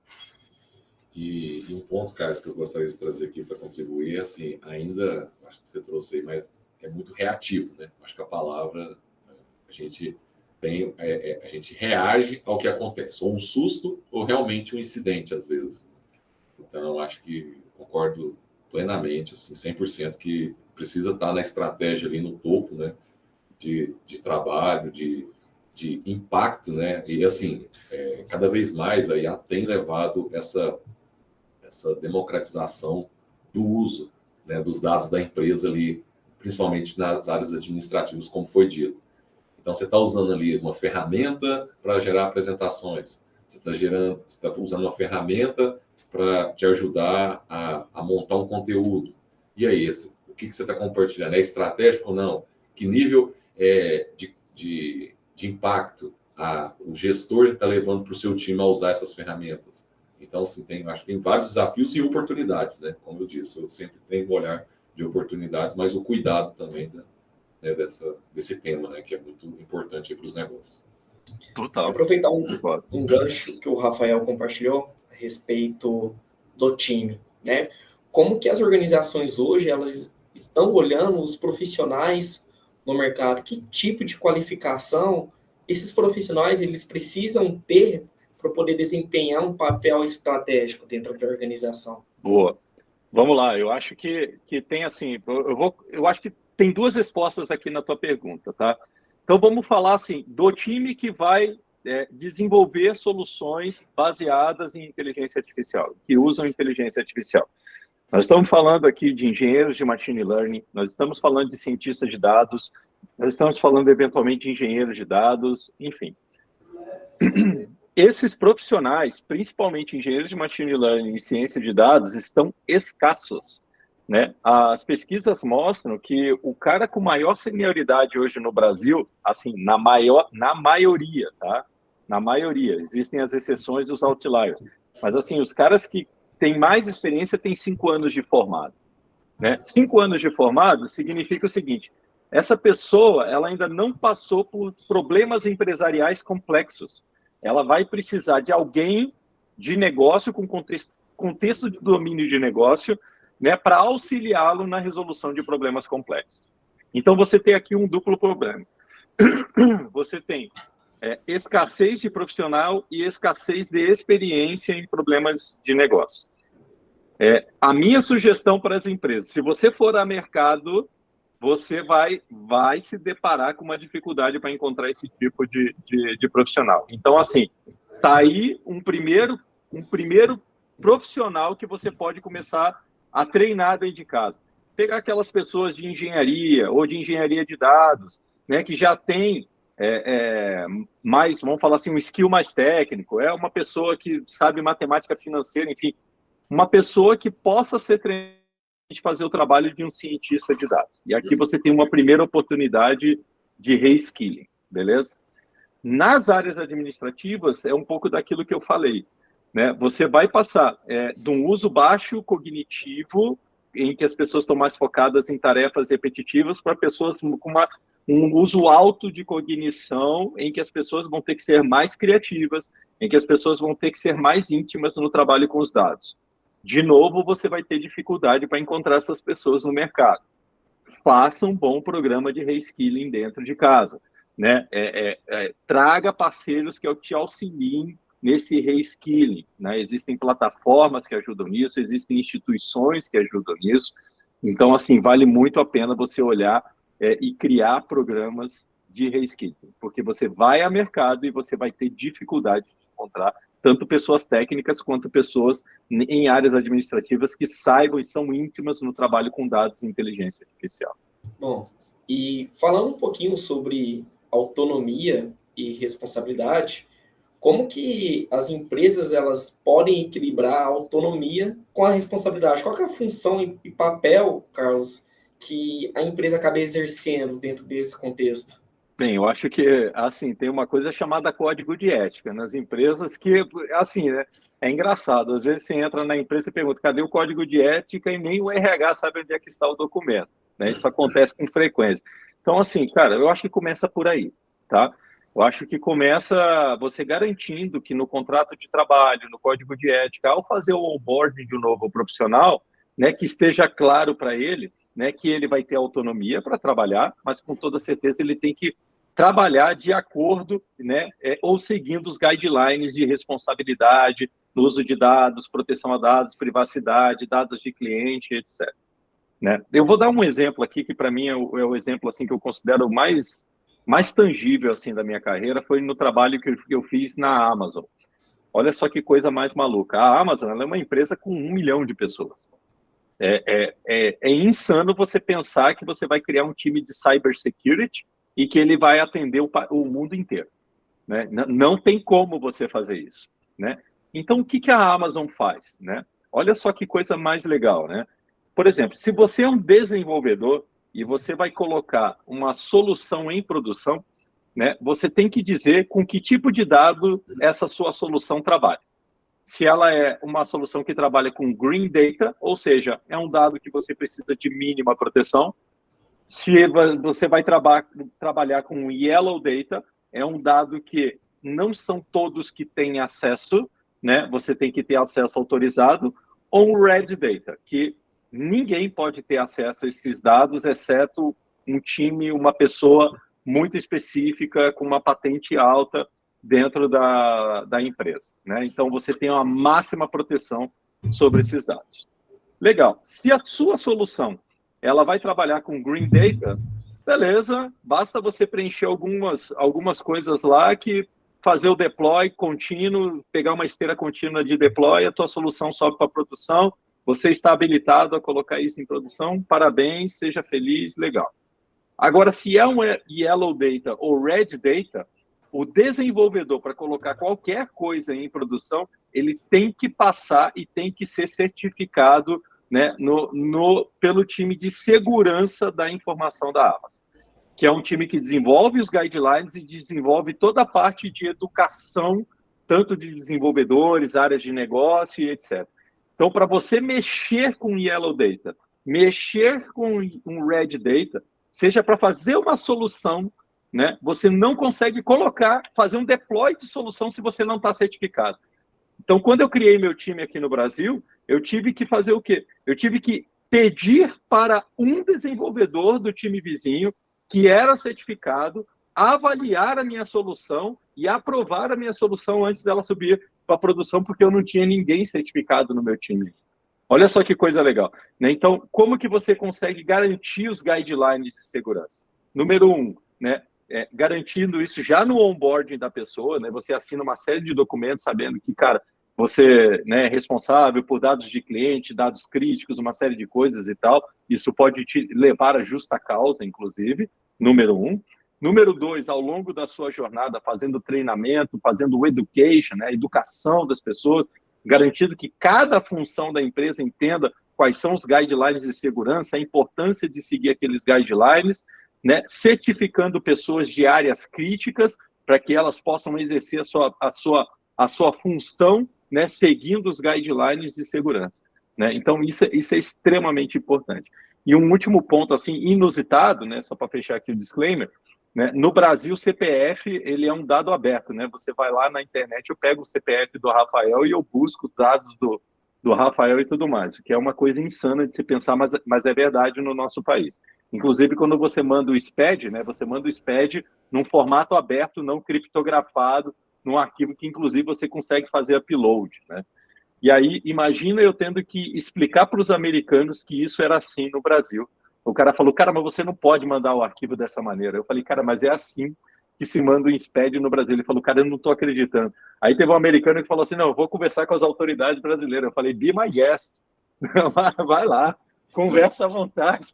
E um ponto, Carlos, que eu gostaria de trazer aqui para contribuir é assim, ainda, acho que você trouxe aí, mas é muito reativo, né? Acho que a palavra, a gente reage ao que acontece, ou um susto, ou realmente um incidente, às vezes. Então, acho que concordo plenamente, assim, 100%, que precisa estar na estratégia ali no topo, né? De trabalho, de impacto, né? E assim, cada vez mais a IA tem levado essa democratização do uso, né, dos dados da empresa ali, principalmente nas áreas administrativas, como foi dito. Então, você está usando ali uma ferramenta para gerar apresentações, você está usando uma ferramenta para te ajudar a montar um conteúdo. E aí, o que você está compartilhando? É estratégico ou não? Que nível de impacto o gestor está levando para o seu time a usar essas ferramentas? Então, assim, acho que tem vários desafios e oportunidades, né? Como eu disse, eu sempre tenho um olhar de oportunidades, mas o cuidado também, né, desse tema, né, que é muito importante para os negócios. Total. Vou aproveitar um gancho que o Rafael compartilhou a respeito do time, né? Como que as organizações hoje elas estão olhando os profissionais no mercado? Que tipo de qualificação esses profissionais eles precisam ter para poder desempenhar um papel estratégico dentro da organização? Boa. Vamos lá. Eu acho que tem assim, eu acho que tem duas respostas aqui na tua pergunta, tá? Então vamos falar assim do time que vai desenvolver soluções baseadas em inteligência artificial, que usam inteligência artificial. Nós estamos falando aqui de engenheiros de machine learning, nós estamos falando de cientistas de dados, nós estamos falando eventualmente de engenheiros de dados, enfim. Esses profissionais, principalmente engenheiros de machine learning e ciência de dados, estão escassos. Né? As pesquisas mostram que o cara com maior senioridade hoje no Brasil, assim, na maioria, tá? Na maioria, existem as exceções, os outliers, mas assim, os caras que têm mais experiência têm 5 anos de formado. Né? 5 anos de formado significa o seguinte: essa pessoa ela ainda não passou por problemas empresariais complexos. Ela vai precisar de alguém de negócio com contexto de domínio de negócio, né, para auxiliá-lo na resolução de problemas complexos. Então, você tem aqui um duplo problema. Você tem escassez de profissional e escassez de experiência em problemas de negócio. A minha sugestão para as empresas, se você for a mercado, você vai se deparar com uma dificuldade para encontrar esse tipo de profissional. Então, assim, está aí um primeiro um primeiro profissional que você pode começar a treinar dentro de casa. Pegar aquelas pessoas de engenharia ou de engenharia de dados, né, que já tem mais, vamos falar assim, um skill mais técnico, é uma pessoa que sabe matemática financeira, enfim, uma pessoa que possa ser treinada de fazer o trabalho de um cientista de dados. E aqui você tem uma primeira oportunidade de reskilling, beleza? Nas áreas administrativas, é um pouco daquilo que eu falei, né? Você vai passar de um uso baixo cognitivo, em que as pessoas estão mais focadas em tarefas repetitivas, para pessoas com um uso alto de cognição, em que as pessoas vão ter que ser mais criativas, em que as pessoas vão ter que ser mais íntimas no trabalho com os dados. De novo, você vai ter dificuldade para encontrar essas pessoas no mercado. Faça um bom programa de reskilling dentro de casa, né? Traga parceiros que te auxiliem nesse reskilling, né? Existem plataformas que ajudam nisso, existem instituições que ajudam nisso. Então, assim, vale muito a pena você olhar e criar programas de reskilling, porque você vai ao mercado e você vai ter dificuldade de encontrar tanto pessoas técnicas quanto pessoas em áreas administrativas que saibam e são íntimas no trabalho com dados e inteligência artificial. Bom, e falando um pouquinho sobre autonomia e responsabilidade, como que as empresas elas podem equilibrar a autonomia com a responsabilidade? Qual que é a função e papel, Carlos, que a empresa acaba exercendo dentro desse contexto? Bem, eu acho que, assim, tem uma coisa chamada código de ética nas empresas que, assim, né, é engraçado. Às vezes você entra na empresa e pergunta, cadê o código de ética? E nem o RH sabe onde é que está o documento, né? Isso acontece com frequência. Então, assim, cara, eu acho que começa por aí, tá? Eu acho que começa você garantindo que no contrato de trabalho, no código de ética, ao fazer o onboarding de um novo profissional, né, que esteja claro para ele, né, que ele vai ter autonomia para trabalhar, mas com toda certeza ele tem que trabalhar de acordo, né, ou seguindo os guidelines de responsabilidade, no uso de dados, proteção a dados, privacidade, dados de cliente, etc. Né? Eu vou dar um exemplo aqui que para mim é o exemplo assim que eu considero mais tangível assim da minha carreira, foi no trabalho que eu fiz na Amazon. Olha só que coisa mais maluca. A Amazon ela é uma empresa com 1 milhão de pessoas. É insano você pensar que você vai criar um time de cybersecurity e que ele vai atender o mundo inteiro, né? Não tem como você fazer isso, né? Então, o que a Amazon faz, né? Olha só que coisa mais legal, né? Por exemplo, se você é um desenvolvedor e você vai colocar uma solução em produção, né? Você tem que dizer com que tipo de dado essa sua solução trabalha. Se ela é uma solução que trabalha com green data, ou seja, é um dado que você precisa de mínima proteção. Se você vai trabalhar com yellow data, é um dado que não são todos que têm acesso, né? Você tem que ter acesso autorizado, ou red data, que ninguém pode ter acesso a esses dados, exceto um time, uma pessoa muito específica, com uma patente alta dentro da empresa, né? Então, você tem uma máxima proteção sobre esses dados. Legal. Se a sua solução ela vai trabalhar com Green Data, beleza, basta você preencher algumas coisas lá que fazer o deploy contínuo, pegar uma esteira contínua de deploy, a tua solução sobe para produção, você está habilitado a colocar isso em produção, parabéns, seja feliz, legal. Agora, se é um Yellow Data ou Red Data, o desenvolvedor, para colocar qualquer coisa em produção, ele tem que passar e tem que ser certificado, né, pelo time de segurança da informação da Amazon, que é um time que desenvolve os guidelines e desenvolve toda a parte de educação, tanto de desenvolvedores, áreas de negócio e etc. Então, para você mexer com Yellow Data, mexer com um Red Data, seja para fazer uma solução, né, você não consegue fazer um deploy de solução se você não está certificado. Então, quando eu criei meu time aqui no Brasil, eu tive que fazer o quê? Eu tive que pedir para um desenvolvedor do time vizinho, que era certificado, avaliar a minha solução e aprovar a minha solução antes dela subir para a produção, porque eu não tinha ninguém certificado no meu time. Olha só que coisa legal, né? Então, como que você consegue garantir os guidelines de segurança? Número 1, né? Garantindo isso já no onboarding da pessoa, né? Você assina uma série de documentos sabendo que, cara, você, né, é responsável por dados de cliente, dados críticos, uma série de coisas e tal. Isso pode te levar a justa causa, inclusive, número 1. Número 2, ao longo da sua jornada, fazendo treinamento, fazendo education, né, educação das pessoas, garantindo que cada função da empresa entenda quais são os guidelines de segurança, a importância de seguir aqueles guidelines, né, certificando pessoas de áreas críticas para que elas possam exercer a sua função, né, seguindo os guidelines de segurança. Né? Então, isso é extremamente importante. E um último ponto, assim, inusitado, né, só para fechar aqui o disclaimer, né, no Brasil, o CPF ele é um dado aberto. Né? Você vai lá na internet, eu pego o CPF do Rafael e eu busco os dados do Rafael e tudo mais, que é uma coisa insana de se pensar, mas é verdade no nosso país. Inclusive, quando você manda o SPED, né, você manda o SPED num formato aberto, não criptografado, num arquivo que, inclusive, você consegue fazer upload, né? E aí, imagina eu tendo que explicar para os americanos que isso era assim no Brasil. O cara falou, cara, mas você não pode mandar o arquivo dessa maneira. Eu falei, cara, mas é assim que se manda um SPED no Brasil. Ele falou, cara, eu não estou acreditando. Aí teve um americano que falou assim, não, eu vou conversar com as autoridades brasileiras. Eu falei, be my guest. Vai lá, conversa à vontade.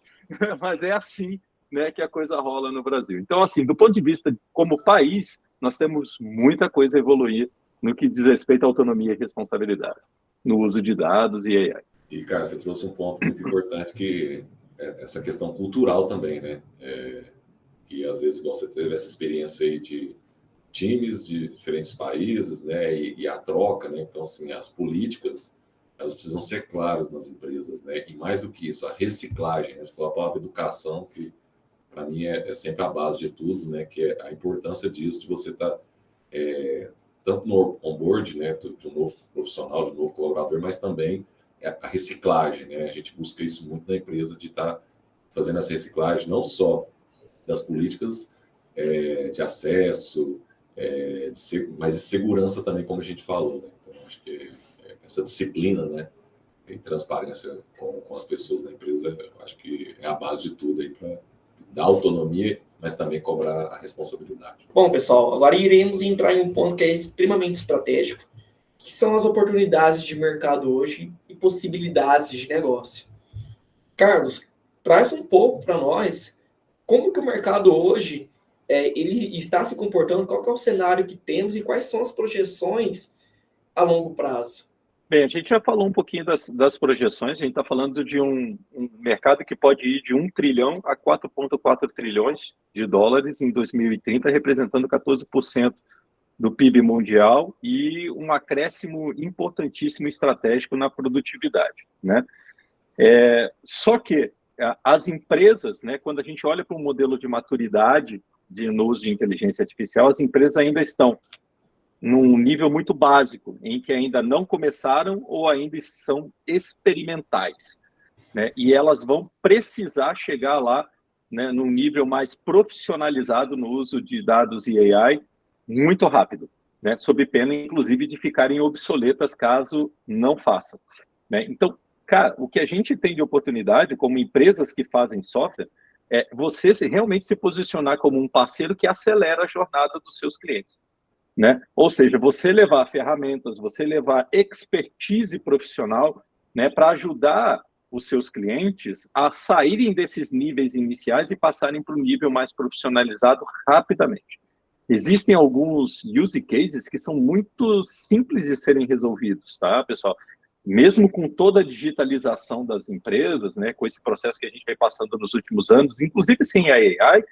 Mas é assim, né, que a coisa rola no Brasil. Então, assim, do ponto de vista como país, nós temos muita coisa a evoluir no que diz respeito à autonomia e responsabilidade, no uso de dados e AI. E, cara, você trouxe um ponto muito importante, que é essa questão cultural também, né? Que às vezes você teve essa experiência aí de times de diferentes países, né? E a troca, né? Então, assim, as políticas, elas precisam ser claras nas empresas, né? E mais do que isso, a reciclagem, né? Você falou a palavra educação, que para mim é sempre a base de tudo, né? Que é a importância disso, de você estar tanto no onboard, né? De um novo profissional, de um novo colaborador, mas também a reciclagem, né? A gente busca isso muito na empresa, de estar fazendo essa reciclagem, não só das políticas de acesso, mas de segurança também, como a gente falou, né? Então, acho que essa disciplina, né, e transparência com as pessoas da empresa, eu acho que é a base de tudo aí para dar autonomia, mas também cobrar a responsabilidade. Bom, pessoal, agora iremos entrar em um ponto que é extremamente estratégico, que são as oportunidades de mercado hoje e possibilidades de negócio. Carlos, traz um pouco para nós como que o mercado hoje ele está se comportando, qual que é o cenário que temos e quais são as projeções a longo prazo. Bem, a gente já falou um pouquinho das projeções, a gente está falando de um mercado que pode ir de 1 trilhão a 4,4 trilhões de dólares em 2030, representando 14% do PIB mundial e um acréscimo importantíssimo estratégico na produtividade, né? Só que as empresas, né, quando a gente olha para um modelo de maturidade no uso de inteligência artificial, as empresas ainda estão num nível muito básico, em que ainda não começaram ou ainda são experimentais, né? E elas vão precisar chegar lá, né, num nível mais profissionalizado no uso de dados e AI muito rápido, né? Sob pena, inclusive, de ficarem obsoletas caso não façam, né? Então, cara, o que a gente tem de oportunidade como empresas que fazem software é você realmente se posicionar como um parceiro que acelera a jornada dos seus clientes, né? Ou seja, você levar ferramentas, você levar expertise profissional, né, para ajudar os seus clientes a saírem desses níveis iniciais e passarem para um nível mais profissionalizado rapidamente. Existem alguns use cases que são muito simples de serem resolvidos, tá, pessoal? Mesmo com toda a digitalização das empresas, né, com esse processo que a gente vem passando nos últimos anos, inclusive sem a AI,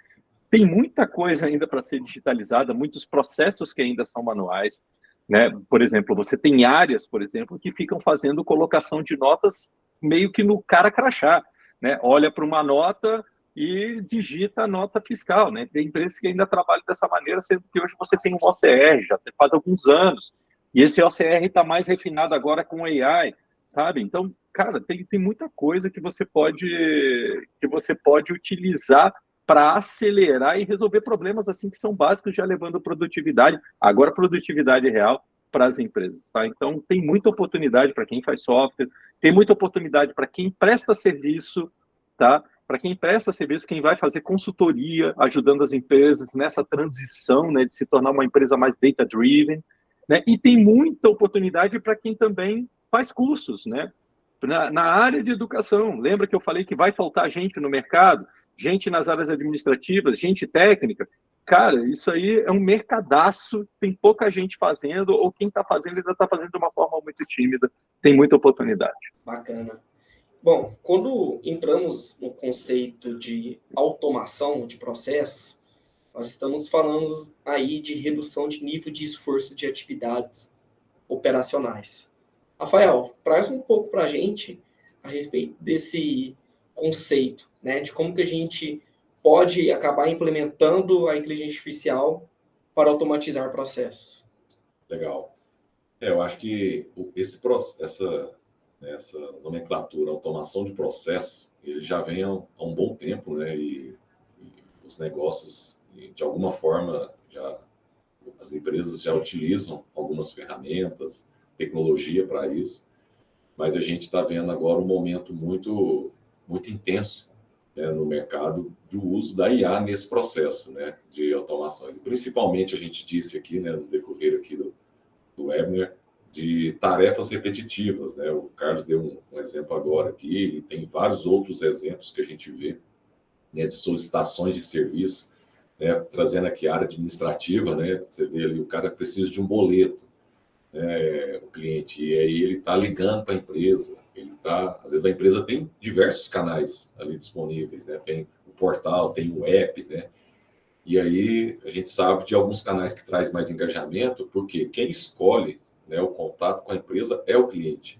tem muita coisa ainda para ser digitalizada, muitos processos que ainda são manuais, né? Por exemplo, você tem áreas, por exemplo, que ficam fazendo colocação de notas meio que no cara crachá, né? Olha para uma nota e digita a nota fiscal, né? Tem empresas que ainda trabalham dessa maneira, sendo que hoje você tem um OCR, já faz alguns anos, e esse OCR está mais refinado agora com AI, sabe? Então, cara, tem muita coisa que você pode utilizar para acelerar e resolver problemas assim que são básicos, já levando produtividade, agora produtividade real para as empresas, tá? Então, tem muita oportunidade para quem faz software, tem muita oportunidade para quem presta serviço, tá? Para quem presta serviço, quem vai fazer consultoria, ajudando as empresas nessa transição, né, de se tornar uma empresa mais data-driven. né? E tem muita oportunidade para quem também faz cursos, né? Na área de educação. Lembra que eu falei que vai faltar gente no mercado, gente nas áreas administrativas, gente técnica? Cara, isso aí é um mercadaço, tem pouca gente fazendo, ou quem está fazendo ainda está fazendo de uma forma muito tímida, tem muita oportunidade. Bacana. Bom, quando entramos no conceito de automação de processos, nós estamos falando aí de redução de nível de esforço de atividades operacionais. Rafael, traz um pouco para a gente a respeito desse conceito, né, de como que a gente pode acabar implementando a inteligência artificial para automatizar processos. Legal. Eu acho que essa nomenclatura, automação de processos, ele já vem há um bom tempo, né? E os negócios, de alguma forma, as empresas já utilizam algumas ferramentas, tecnologia para isso, mas a gente está vendo agora um momento muito, muito intenso, né, no mercado de uso da IA nesse processo, né, de automações. E principalmente a gente disse aqui, né, no decorrer aqui do webinar, de tarefas repetitivas, né? O Carlos deu um exemplo agora aqui, e tem vários outros exemplos que a gente vê, né, de solicitações de serviço, né, trazendo aqui a área administrativa, né? Você vê ali, o cara precisa de um boleto, né, o cliente, e aí ele está ligando para a empresa, às vezes a empresa tem diversos canais ali disponíveis, né? Tem o portal, tem o app, né? E aí a gente sabe de alguns canais que traz mais engajamento, porque quem escolhe, né, o contato com a empresa é o cliente.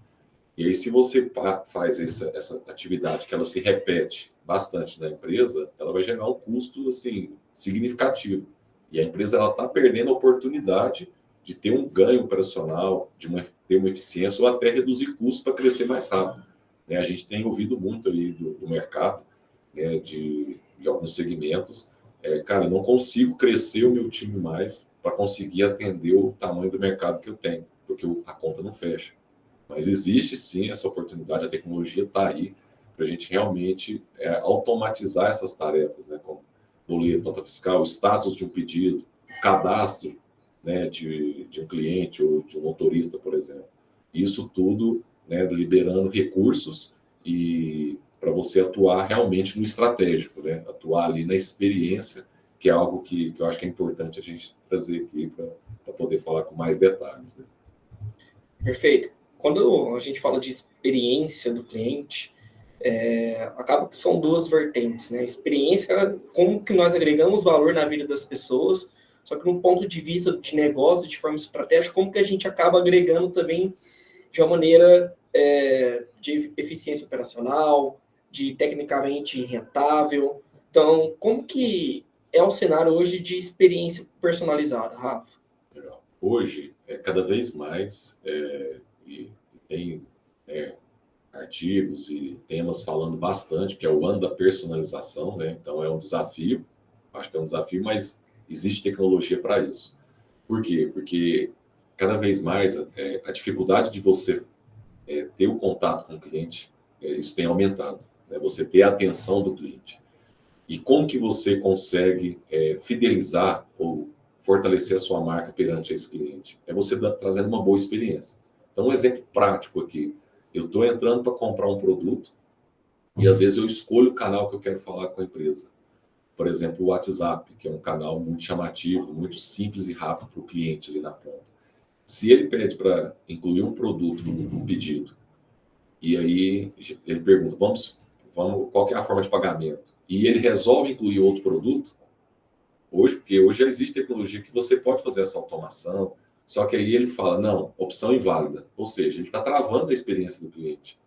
E aí, se você faz essa atividade que ela se repete bastante na empresa, ela vai gerar um custo assim significativo. E a empresa está perdendo a oportunidade de ter um ganho operacional, ter uma eficiência ou até reduzir custos para crescer mais rápido, né? A gente tem ouvido muito aí do mercado, né, de alguns segmentos. Cara, eu não consigo crescer o meu time mais para conseguir atender o tamanho do mercado que eu tenho, porque a conta não fecha. Mas existe sim essa oportunidade, a tecnologia está aí para a gente realmente automatizar essas tarefas, né, como boleto, nota fiscal, status de um pedido, cadastro, né, de um cliente ou de um motorista, por exemplo. Isso tudo, né, liberando recursos e para você atuar realmente no estratégico, né, atuar ali na experiência, que é algo que eu acho que é importante a gente trazer aqui para poder falar com mais detalhes, né? Perfeito. Quando a gente fala de experiência do cliente, acaba que são duas vertentes, né? Experiência, como que nós agregamos valor na vida das pessoas, só que no ponto de vista de negócio, de forma estratégica, como que a gente acaba agregando também de uma maneira de eficiência operacional, de tecnicamente rentável. Então, como que é o cenário hoje de experiência personalizada, Rafa? Legal. Hoje, cada vez mais, e tem artigos e temas falando bastante, que é o ano da personalização, né? Então, é um desafio, acho que é um desafio, mas existe tecnologia para isso. Por quê? Porque cada vez mais a dificuldade de você ter o contato com o cliente, isso tem aumentado, né? Você ter a atenção do cliente. E como que você consegue fidelizar ou fortalecer a sua marca perante esse cliente? É você trazendo uma boa experiência. Então, um exemplo prático aqui. Eu estou entrando para comprar um produto e, às vezes, eu escolho o canal que eu quero falar com a empresa. Por exemplo, o WhatsApp, que é um canal muito chamativo, muito simples e rápido para o cliente ali na ponta. Se ele pede para incluir um produto no pedido, e aí ele pergunta, qual que é a forma de pagamento? E ele resolve incluir outro produto, porque hoje já existe tecnologia que você pode fazer essa automação, só que aí ele fala, não, opção inválida. Ou seja, ele está travando a experiência do cliente.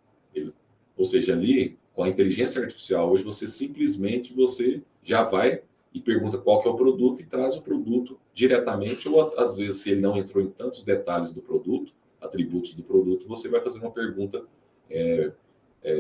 Ou seja, ali, com a inteligência artificial, hoje você já vai e pergunta qual que é o produto e traz o produto diretamente, ou às vezes, se ele não entrou em tantos detalhes do produto, atributos do produto, você vai fazer uma pergunta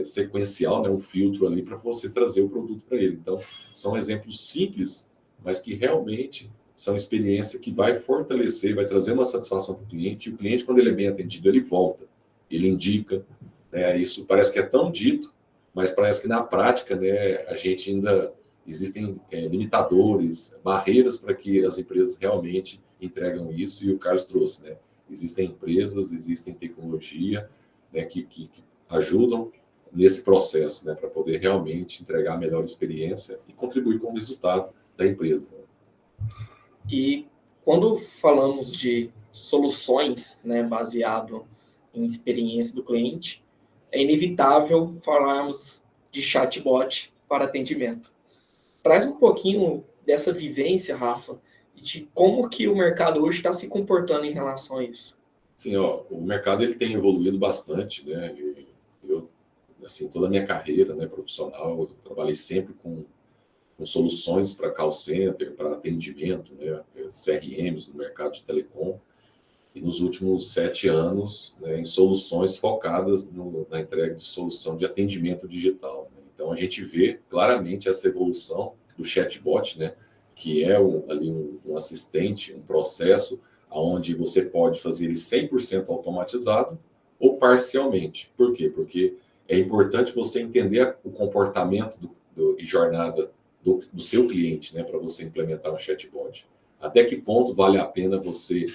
sequencial, né, um filtro ali para você trazer o produto para ele. Então, são exemplos simples, mas que realmente são experiência que vai fortalecer, vai trazer uma satisfação para o cliente, e o cliente, quando ele é bem atendido, ele volta, ele indica, né? Isso parece que é tão dito, mas parece que na prática, né, a gente ainda existem limitadores, barreiras para que as empresas realmente entregam isso, e o Carlos trouxe, né? Existem empresas, existem tecnologia, né, que ajudam nesse processo, né, para poder realmente entregar a melhor experiência e contribuir com o resultado da empresa. E quando falamos de soluções, né, baseado em experiência do cliente, é inevitável falarmos de chatbot para atendimento. Traz um pouquinho dessa vivência, Rafa, de como que o mercado hoje está se comportando em relação a isso. Sim, ó, o mercado ele tem evoluído bastante, né? Eu assim, toda a minha carreira, né, profissional, eu trabalhei sempre com soluções para call center, para atendimento, né, CRMs no mercado de telecom, e nos últimos 7 anos, né, em soluções focadas na entrega de solução de atendimento digital, né? Então, a gente vê claramente essa evolução do chatbot, né, que é um assistente, um processo onde você pode fazer ele 100% automatizado ou parcialmente. Por quê? Porque é importante você entender o comportamento e jornada do seu cliente, né, para você implementar um chatbot. Até que ponto vale a pena você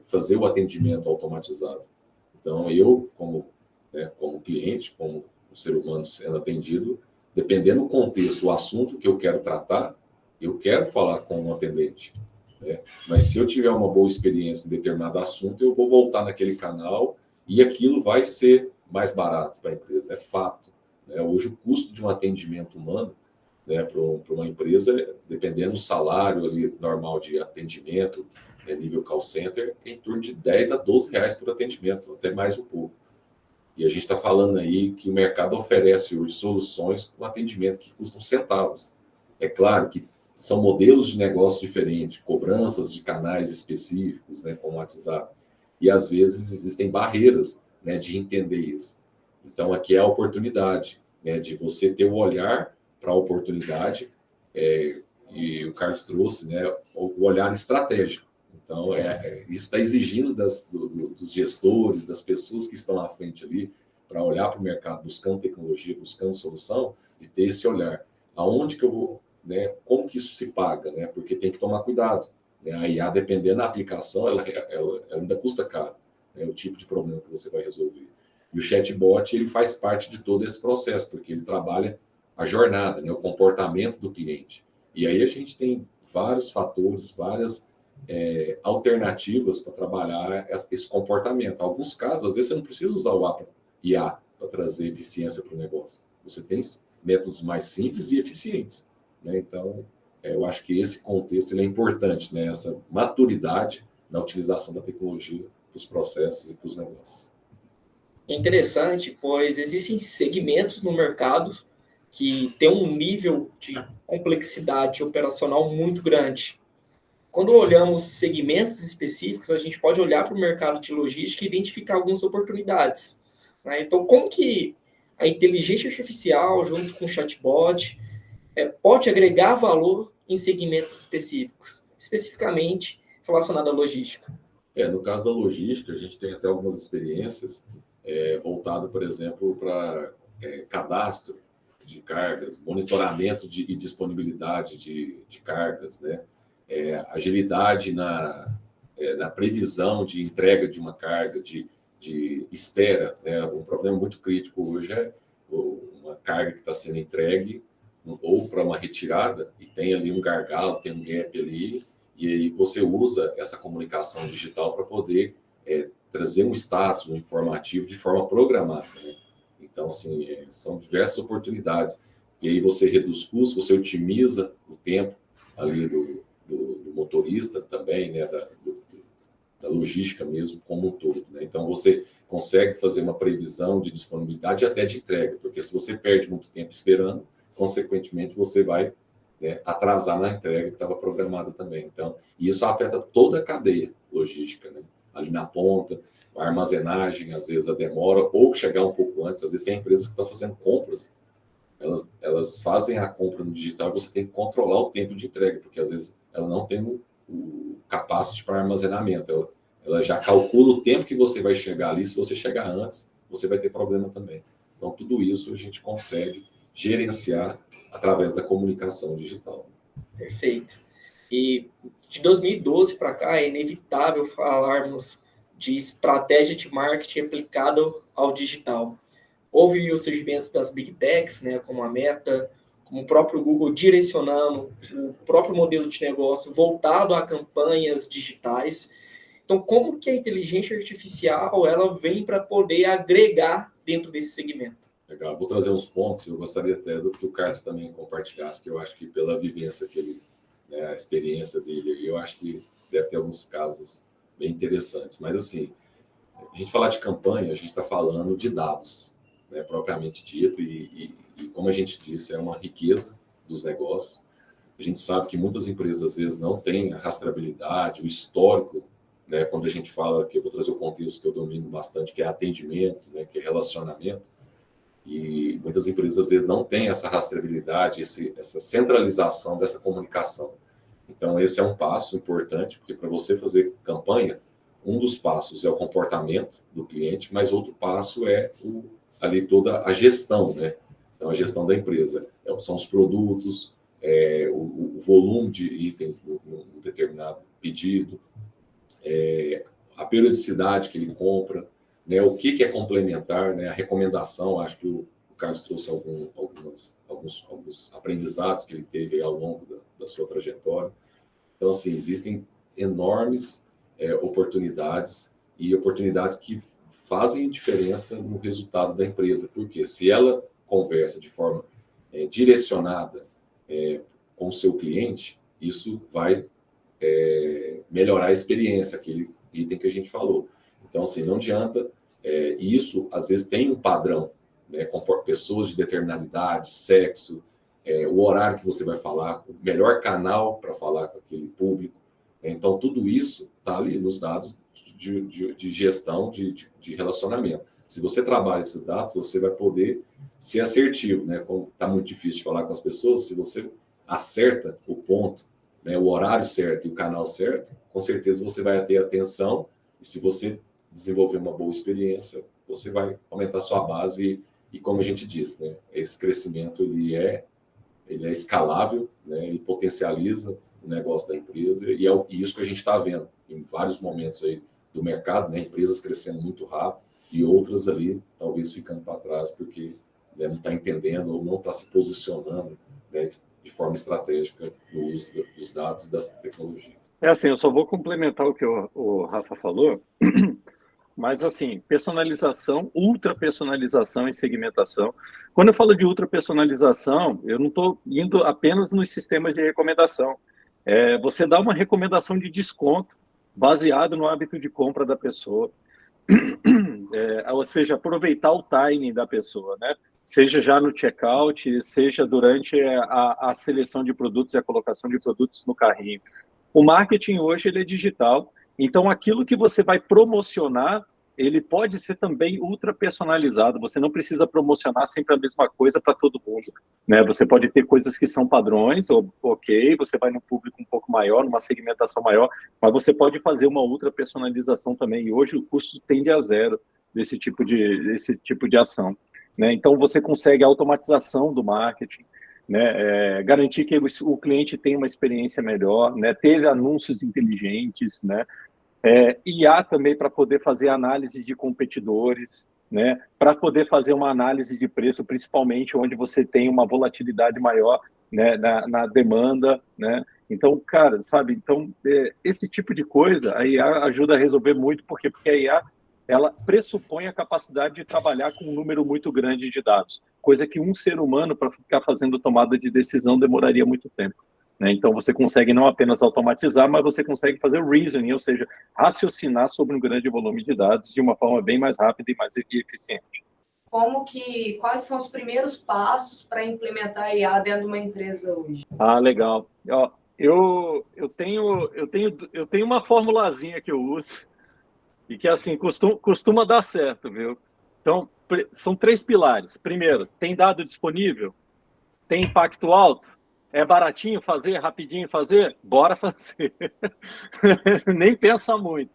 fazer o atendimento automatizado? Então, eu, como cliente, como o ser humano sendo atendido, dependendo do contexto, o assunto que eu quero tratar, eu quero falar com um atendente, né? Mas se eu tiver uma boa experiência em determinado assunto, eu vou voltar naquele canal e aquilo vai ser mais barato para a empresa, é fato, né? Hoje, o custo de um atendimento humano, né, para uma empresa, dependendo do salário ali normal de atendimento, nível call center, em torno de 10 a 12 reais por atendimento, até mais um pouco. E a gente está falando aí que o mercado oferece hoje soluções com atendimento que custam centavos. É claro que são modelos de negócio diferentes, cobranças de canais específicos, né, como o WhatsApp, e às vezes existem barreiras, né, de entender isso. Então, aqui é a oportunidade, né, de você ter o olhar para a oportunidade, e o Carlos trouxe, né, o olhar estratégico. Então, isso está exigindo dos gestores, das pessoas que estão à frente ali, para olhar para o mercado, buscando tecnologia, buscando solução, de ter esse olhar. Aonde que eu vou, né, como que isso se paga, né? Porque tem que tomar cuidado, né? A IA, dependendo da aplicação, ela ainda custa caro, né? O tipo de problema que você vai resolver. E o chatbot, ele faz parte de todo esse processo, porque ele trabalha a jornada, né, o comportamento do cliente. E aí a gente tem vários fatores, várias alternativas para trabalhar esse comportamento. Em alguns casos, às vezes, você não precisa usar o IA para trazer eficiência para o negócio. Você tem métodos mais simples e eficientes, né? Então, eu acho que esse contexto ele é importante, né? Essa maturidade na utilização da tecnologia para os processos e para os negócios. É interessante, pois existem segmentos no mercado que tem um nível de complexidade operacional muito grande. Quando olhamos segmentos específicos, a gente pode olhar para o mercado de logística e identificar algumas oportunidades, né? Então, como que a inteligência artificial, junto com o chatbot, pode agregar valor em segmentos específicos, especificamente relacionado à logística? No caso da logística, a gente tem até algumas experiências voltado, por exemplo, para cadastro de cargas, monitoramento e disponibilidade de cargas, né? Agilidade na previsão de entrega de uma carga, de espera, né? Um problema muito crítico hoje é uma carga que está sendo entregue ou para uma retirada e tem ali um gargalo, tem um gap ali, e aí você usa essa comunicação digital para poder trazer um status, um informativo de forma programada, né? Então, assim, são diversas oportunidades. E aí você reduz custos, você otimiza o tempo ali do motorista também, né, da logística mesmo como um todo, né? Então, você consegue fazer uma previsão de disponibilidade e até de entrega, porque se você perde muito tempo esperando, consequentemente, você vai, né, atrasar na entrega que estava programada também. Então, e isso afeta toda a cadeia logística, né? Ali na ponta, a armazenagem, às vezes a demora, ou chegar um pouco antes. Às vezes tem empresas que estão fazendo compras, elas fazem a compra no digital e você tem que controlar o tempo de entrega, porque às vezes ela não tem o capacity para armazenamento. Ela já calcula o tempo que você vai chegar ali. Se você chegar antes, você vai ter problema também. Então, tudo isso a gente consegue gerenciar através da comunicação digital. Perfeito. E de 2012 para cá é inevitável falarmos de estratégia de marketing aplicado ao digital. Houve o surgimento das Big Techs, né, como a Meta, como o próprio Google direcionando o próprio modelo de negócio voltado a campanhas digitais. Então, como que a inteligência artificial ela vem para poder agregar dentro desse segmento? Legal, vou trazer uns pontos, eu gostaria até do que o Carlos também compartilhasse, que eu acho que pela vivência que ele, né, a experiência dele, eu acho que deve ter alguns casos bem interessantes. Mas, assim, a gente falar de campanha, a gente está falando de dados, né, propriamente dito, e como a gente disse, é uma riqueza dos negócios. A gente sabe que muitas empresas, às vezes, não têm a rastreabilidade, o histórico, né, quando a gente fala, que eu vou trazer o contexto que eu domino bastante, que é atendimento, né, que é relacionamento, e muitas empresas, às vezes, não têm essa rastreabilidade, essa centralização dessa comunicação. Então, esse é um passo importante, porque para você fazer campanha, um dos passos é o comportamento do cliente, mas outro passo é ali toda a gestão, né? Então, a gestão da empresa. São os produtos, o volume de itens num determinado pedido, a periodicidade que ele compra, né? O que é complementar, né? A recomendação, acho que o Carlos trouxe alguns aprendizados que ele teve ao longo da sua trajetória. Então, assim, existem enormes oportunidades e oportunidades que fazem diferença no resultado da empresa, porque se ela conversa de forma direcionada com o seu cliente, isso vai melhorar a experiência, aquele item que a gente falou. Então, assim, não adianta, isso às vezes tem um padrão, né, com pessoas de determinada idade, sexo, o horário que você vai falar, o melhor canal para falar com aquele público. Então, tudo isso está ali nos dados de gestão de relacionamento. Se você trabalha esses dados, você vai poder ser assertivo, né? Como está muito difícil de falar com as pessoas, se você acerta o ponto, né, o horário certo e o canal certo, com certeza você vai ter atenção, e se você desenvolver uma boa experiência, você vai aumentar a sua base e como a gente disse, né, esse crescimento ele é escalável, né, ele potencializa o negócio da empresa e é isso que a gente está vendo em vários momentos aí do mercado, né, empresas crescendo muito rápido e outras ali talvez ficando para trás porque, né, não está entendendo ou não está se posicionando, né, de forma estratégica no uso dos dados e das tecnologias. Assim, eu só vou complementar o que o Rafa falou, mas assim, personalização, ultra personalização e segmentação. Quando eu falo de ultra personalização, eu não estou indo apenas nos sistemas de recomendação. Você dá uma recomendação de desconto baseado no hábito de compra da pessoa. Ou seja, aproveitar o timing da pessoa, né? Seja já no checkout, seja durante a seleção de produtos e a colocação de produtos no carrinho. O marketing hoje ele é digital, então aquilo que você vai promocionar, ele pode ser também ultra personalizado. Você não precisa promocionar sempre a mesma coisa para todo mundo, né? Você pode ter coisas que são padrões, ok, você vai no público um pouco maior, numa segmentação maior, mas você pode fazer uma ultra personalização também. E hoje o custo tende a zero desse tipo de ação, né? Então você consegue a automatização do marketing, né, garantir que o cliente tenha uma experiência melhor, né, ter anúncios inteligentes, né, IA também para poder fazer análise de competidores, né, para poder fazer uma análise de preço, principalmente onde você tem uma volatilidade maior, né, na demanda, né. Então, cara, sabe, então esse tipo de coisa a IA ajuda a resolver muito, porque a IA ela pressupõe a capacidade de trabalhar com um número muito grande de dados, coisa que um ser humano, para ficar fazendo tomada de decisão, demoraria muito tempo, né? Então, você consegue não apenas automatizar, mas você consegue fazer reasoning, ou seja, raciocinar sobre um grande volume de dados de uma forma bem mais rápida e mais eficiente. Quais são os primeiros passos para implementar a IA dentro de uma empresa hoje? Legal. Eu tenho uma formulazinha que eu uso, e que, assim, costuma dar certo, viu? Então, são 3 pilares. Primeiro, tem dado disponível? Tem impacto alto? É baratinho fazer? Rapidinho fazer? Bora fazer. Nem pensa muito.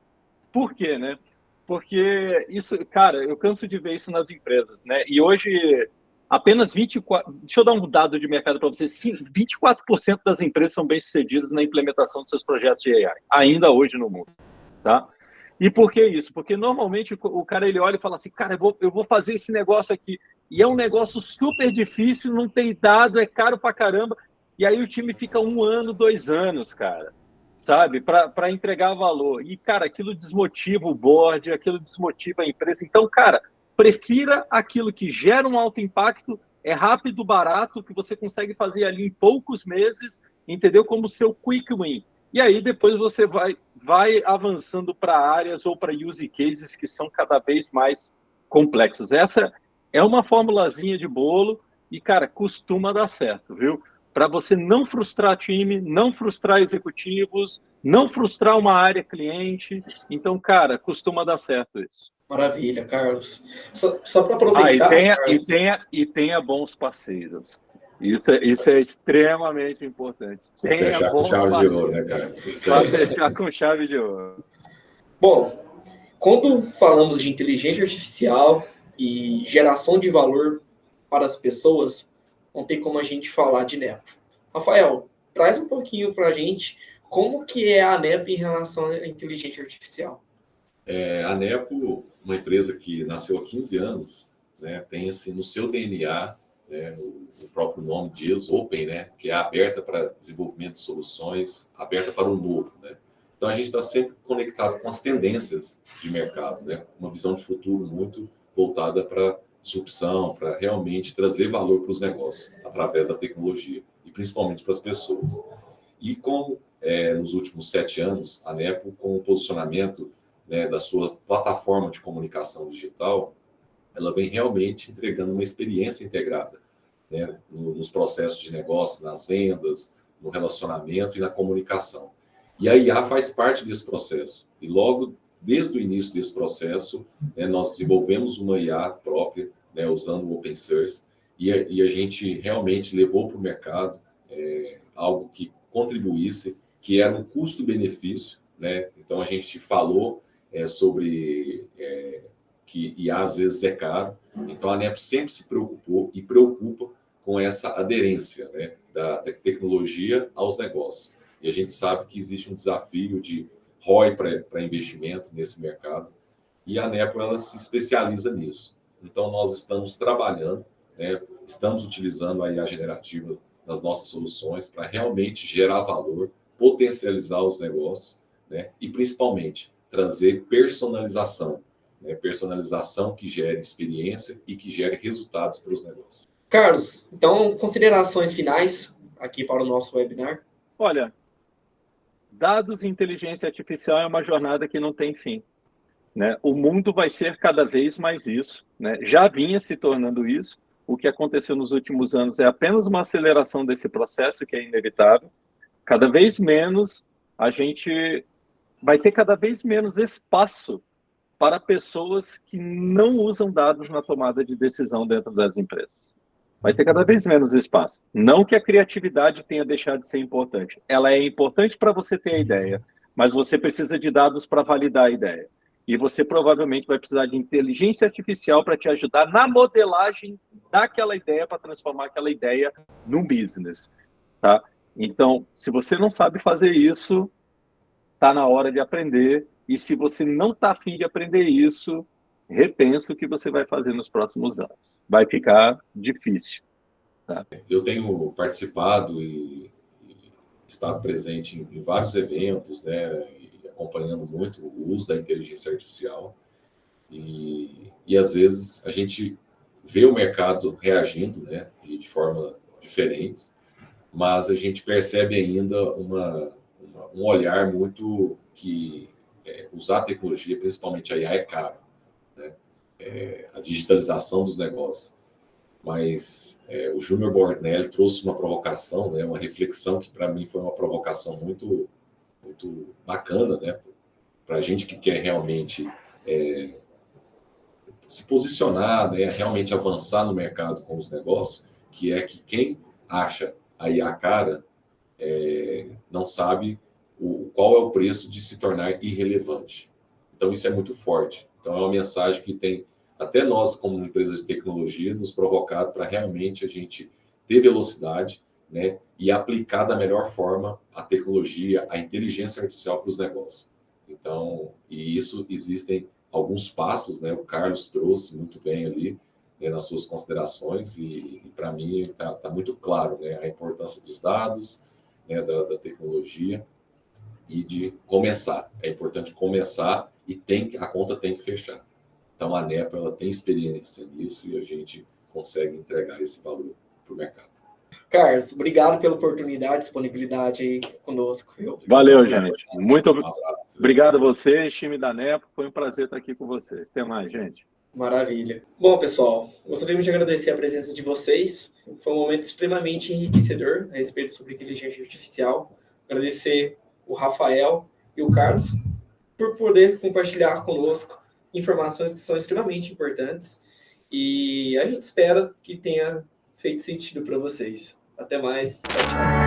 Por quê, né? Porque isso, cara, eu canso de ver isso nas empresas, né? E hoje apenas 24%, deixa eu dar um dado de mercado para vocês, sim, 24% das empresas são bem-sucedidas na implementação de seus projetos de AI, ainda hoje no mundo, tá? E por que isso? Porque normalmente o cara ele olha e fala assim, cara, eu vou fazer esse negócio aqui, e é um negócio super difícil, não tem dado, é caro pra caramba, e aí o time fica 1 ano, 2 anos, cara, sabe, para entregar valor. E, cara, aquilo desmotiva o board, aquilo desmotiva a empresa. Então, cara, prefira aquilo que gera um alto impacto, é rápido, barato, que você consegue fazer ali em poucos meses, entendeu? Como seu quick win. E aí depois você vai avançando para áreas ou para use cases que são cada vez mais complexos. Essa é uma formulazinha de bolo e, cara, costuma dar certo, viu? Para você não frustrar time, não frustrar executivos, não frustrar uma área cliente. Então, cara, costuma dar certo isso. Maravilha, Carlos. Só para aproveitar... E tenha bons parceiros. Isso é extremamente importante. Tenha fechar com chave de ouro, né, cara? Para fechar com chave de ouro. Bom, quando falamos de inteligência artificial e geração de valor para as pessoas, não tem como a gente falar de Nepo. Rafael, traz um pouquinho para a gente como que é a Nepo em relação à inteligência artificial. A Nepo, uma empresa que nasceu há 15 anos, né, tem assim, no seu DNA, né, o próprio nome diz, Open, né, que é aberta para desenvolvimento de soluções, aberta para o novo. Né? Então, a gente está sempre conectado com as tendências de mercado, né? Uma visão de futuro muito voltada para disrupção, para realmente trazer valor para os negócios, através da tecnologia, e principalmente para as pessoas. E nos últimos 7 anos, a Nepo, com o posicionamento, né, da sua plataforma de comunicação digital, ela vem realmente entregando uma experiência integrada, né, nos processos de negócio, nas vendas, no relacionamento e na comunicação. E a IA faz parte desse processo. E logo, desde o início desse processo, né, nós desenvolvemos uma IA própria, né, usando o open source, e a gente realmente levou para o mercado algo que contribuísse, que era um custo-benefício. Né? Então, a gente falou sobre que IA às vezes é caro. Então, a Nepo sempre se preocupou e preocupa com essa aderência, né, da tecnologia aos negócios. E a gente sabe que existe um desafio de ROI para investimento nesse mercado, e a Nepo ela se especializa nisso. Então, nós estamos trabalhando, né, estamos utilizando a IA generativa nas nossas soluções para realmente gerar valor, potencializar os negócios, né, e principalmente trazer personalização, né, personalização que gere experiência e que gere resultados para os negócios. Carlos, então, considerações finais aqui para o nosso webinar. Olha, dados e inteligência artificial é uma jornada que não tem fim. Né? O mundo vai ser cada vez mais isso. Né? Já vinha se tornando isso. O que aconteceu nos últimos anos é apenas uma aceleração desse processo, que é inevitável. Cada vez menos a gente vai ter cada vez menos espaço para pessoas que não usam dados na tomada de decisão dentro das empresas. Vai ter cada vez menos espaço. Não que a criatividade tenha deixado de ser importante. Ela é importante para você ter a ideia, mas você precisa de dados para validar a ideia. E você provavelmente vai precisar de inteligência artificial para te ajudar na modelagem daquela ideia, para transformar aquela ideia num business. Tá? Então, se você não sabe fazer isso, está na hora de aprender. E se você não está afim de aprender isso, repensa o que você vai fazer nos próximos anos. Vai ficar difícil. Tá? Eu tenho participado e estado presente em vários eventos, né, e acompanhando muito o uso da inteligência artificial. E às vezes a gente vê o mercado reagindo, né, e de forma diferente, mas a gente percebe ainda um olhar muito que usar a tecnologia, principalmente a IA, é caro. Né? A digitalização dos negócios. Mas o Júnior Bornelli trouxe uma provocação, né, uma reflexão que para mim foi uma provocação muito, muito bacana, né, para a gente que quer realmente se posicionar, né, realmente avançar no mercado com os negócios, que é que quem acha a IA cara não sabe qual é o preço de se tornar irrelevante. Então, isso é muito forte. Então, é uma mensagem que tem até nós, como empresa de tecnologia, nos provocado para realmente a gente ter velocidade, né, e aplicar da melhor forma a tecnologia, a inteligência artificial para os negócios. Então, e isso existem alguns passos, né, o Carlos trouxe muito bem ali, né, nas suas considerações, e para mim está muito claro, né, a importância dos dados, né, da tecnologia, e de começar. É importante começar e a conta tem que fechar. Então, a NEPA ela tem experiência nisso e a gente consegue entregar esse valor para o mercado. Carlos, obrigado pela oportunidade, disponibilidade aí conosco. Valeu, gente. Muito Um abraço. obrigado a vocês, time da NEPA. Foi um prazer estar aqui com vocês. Até mais, gente. Maravilha. Bom, pessoal, gostaria de agradecer a presença de vocês. Foi um momento extremamente enriquecedor a respeito sobre inteligência artificial. Agradecer o Rafael e o Carlos por poder compartilhar conosco informações que são extremamente importantes. E a gente espera que tenha feito sentido para vocês. Até mais. Tchau, tchau.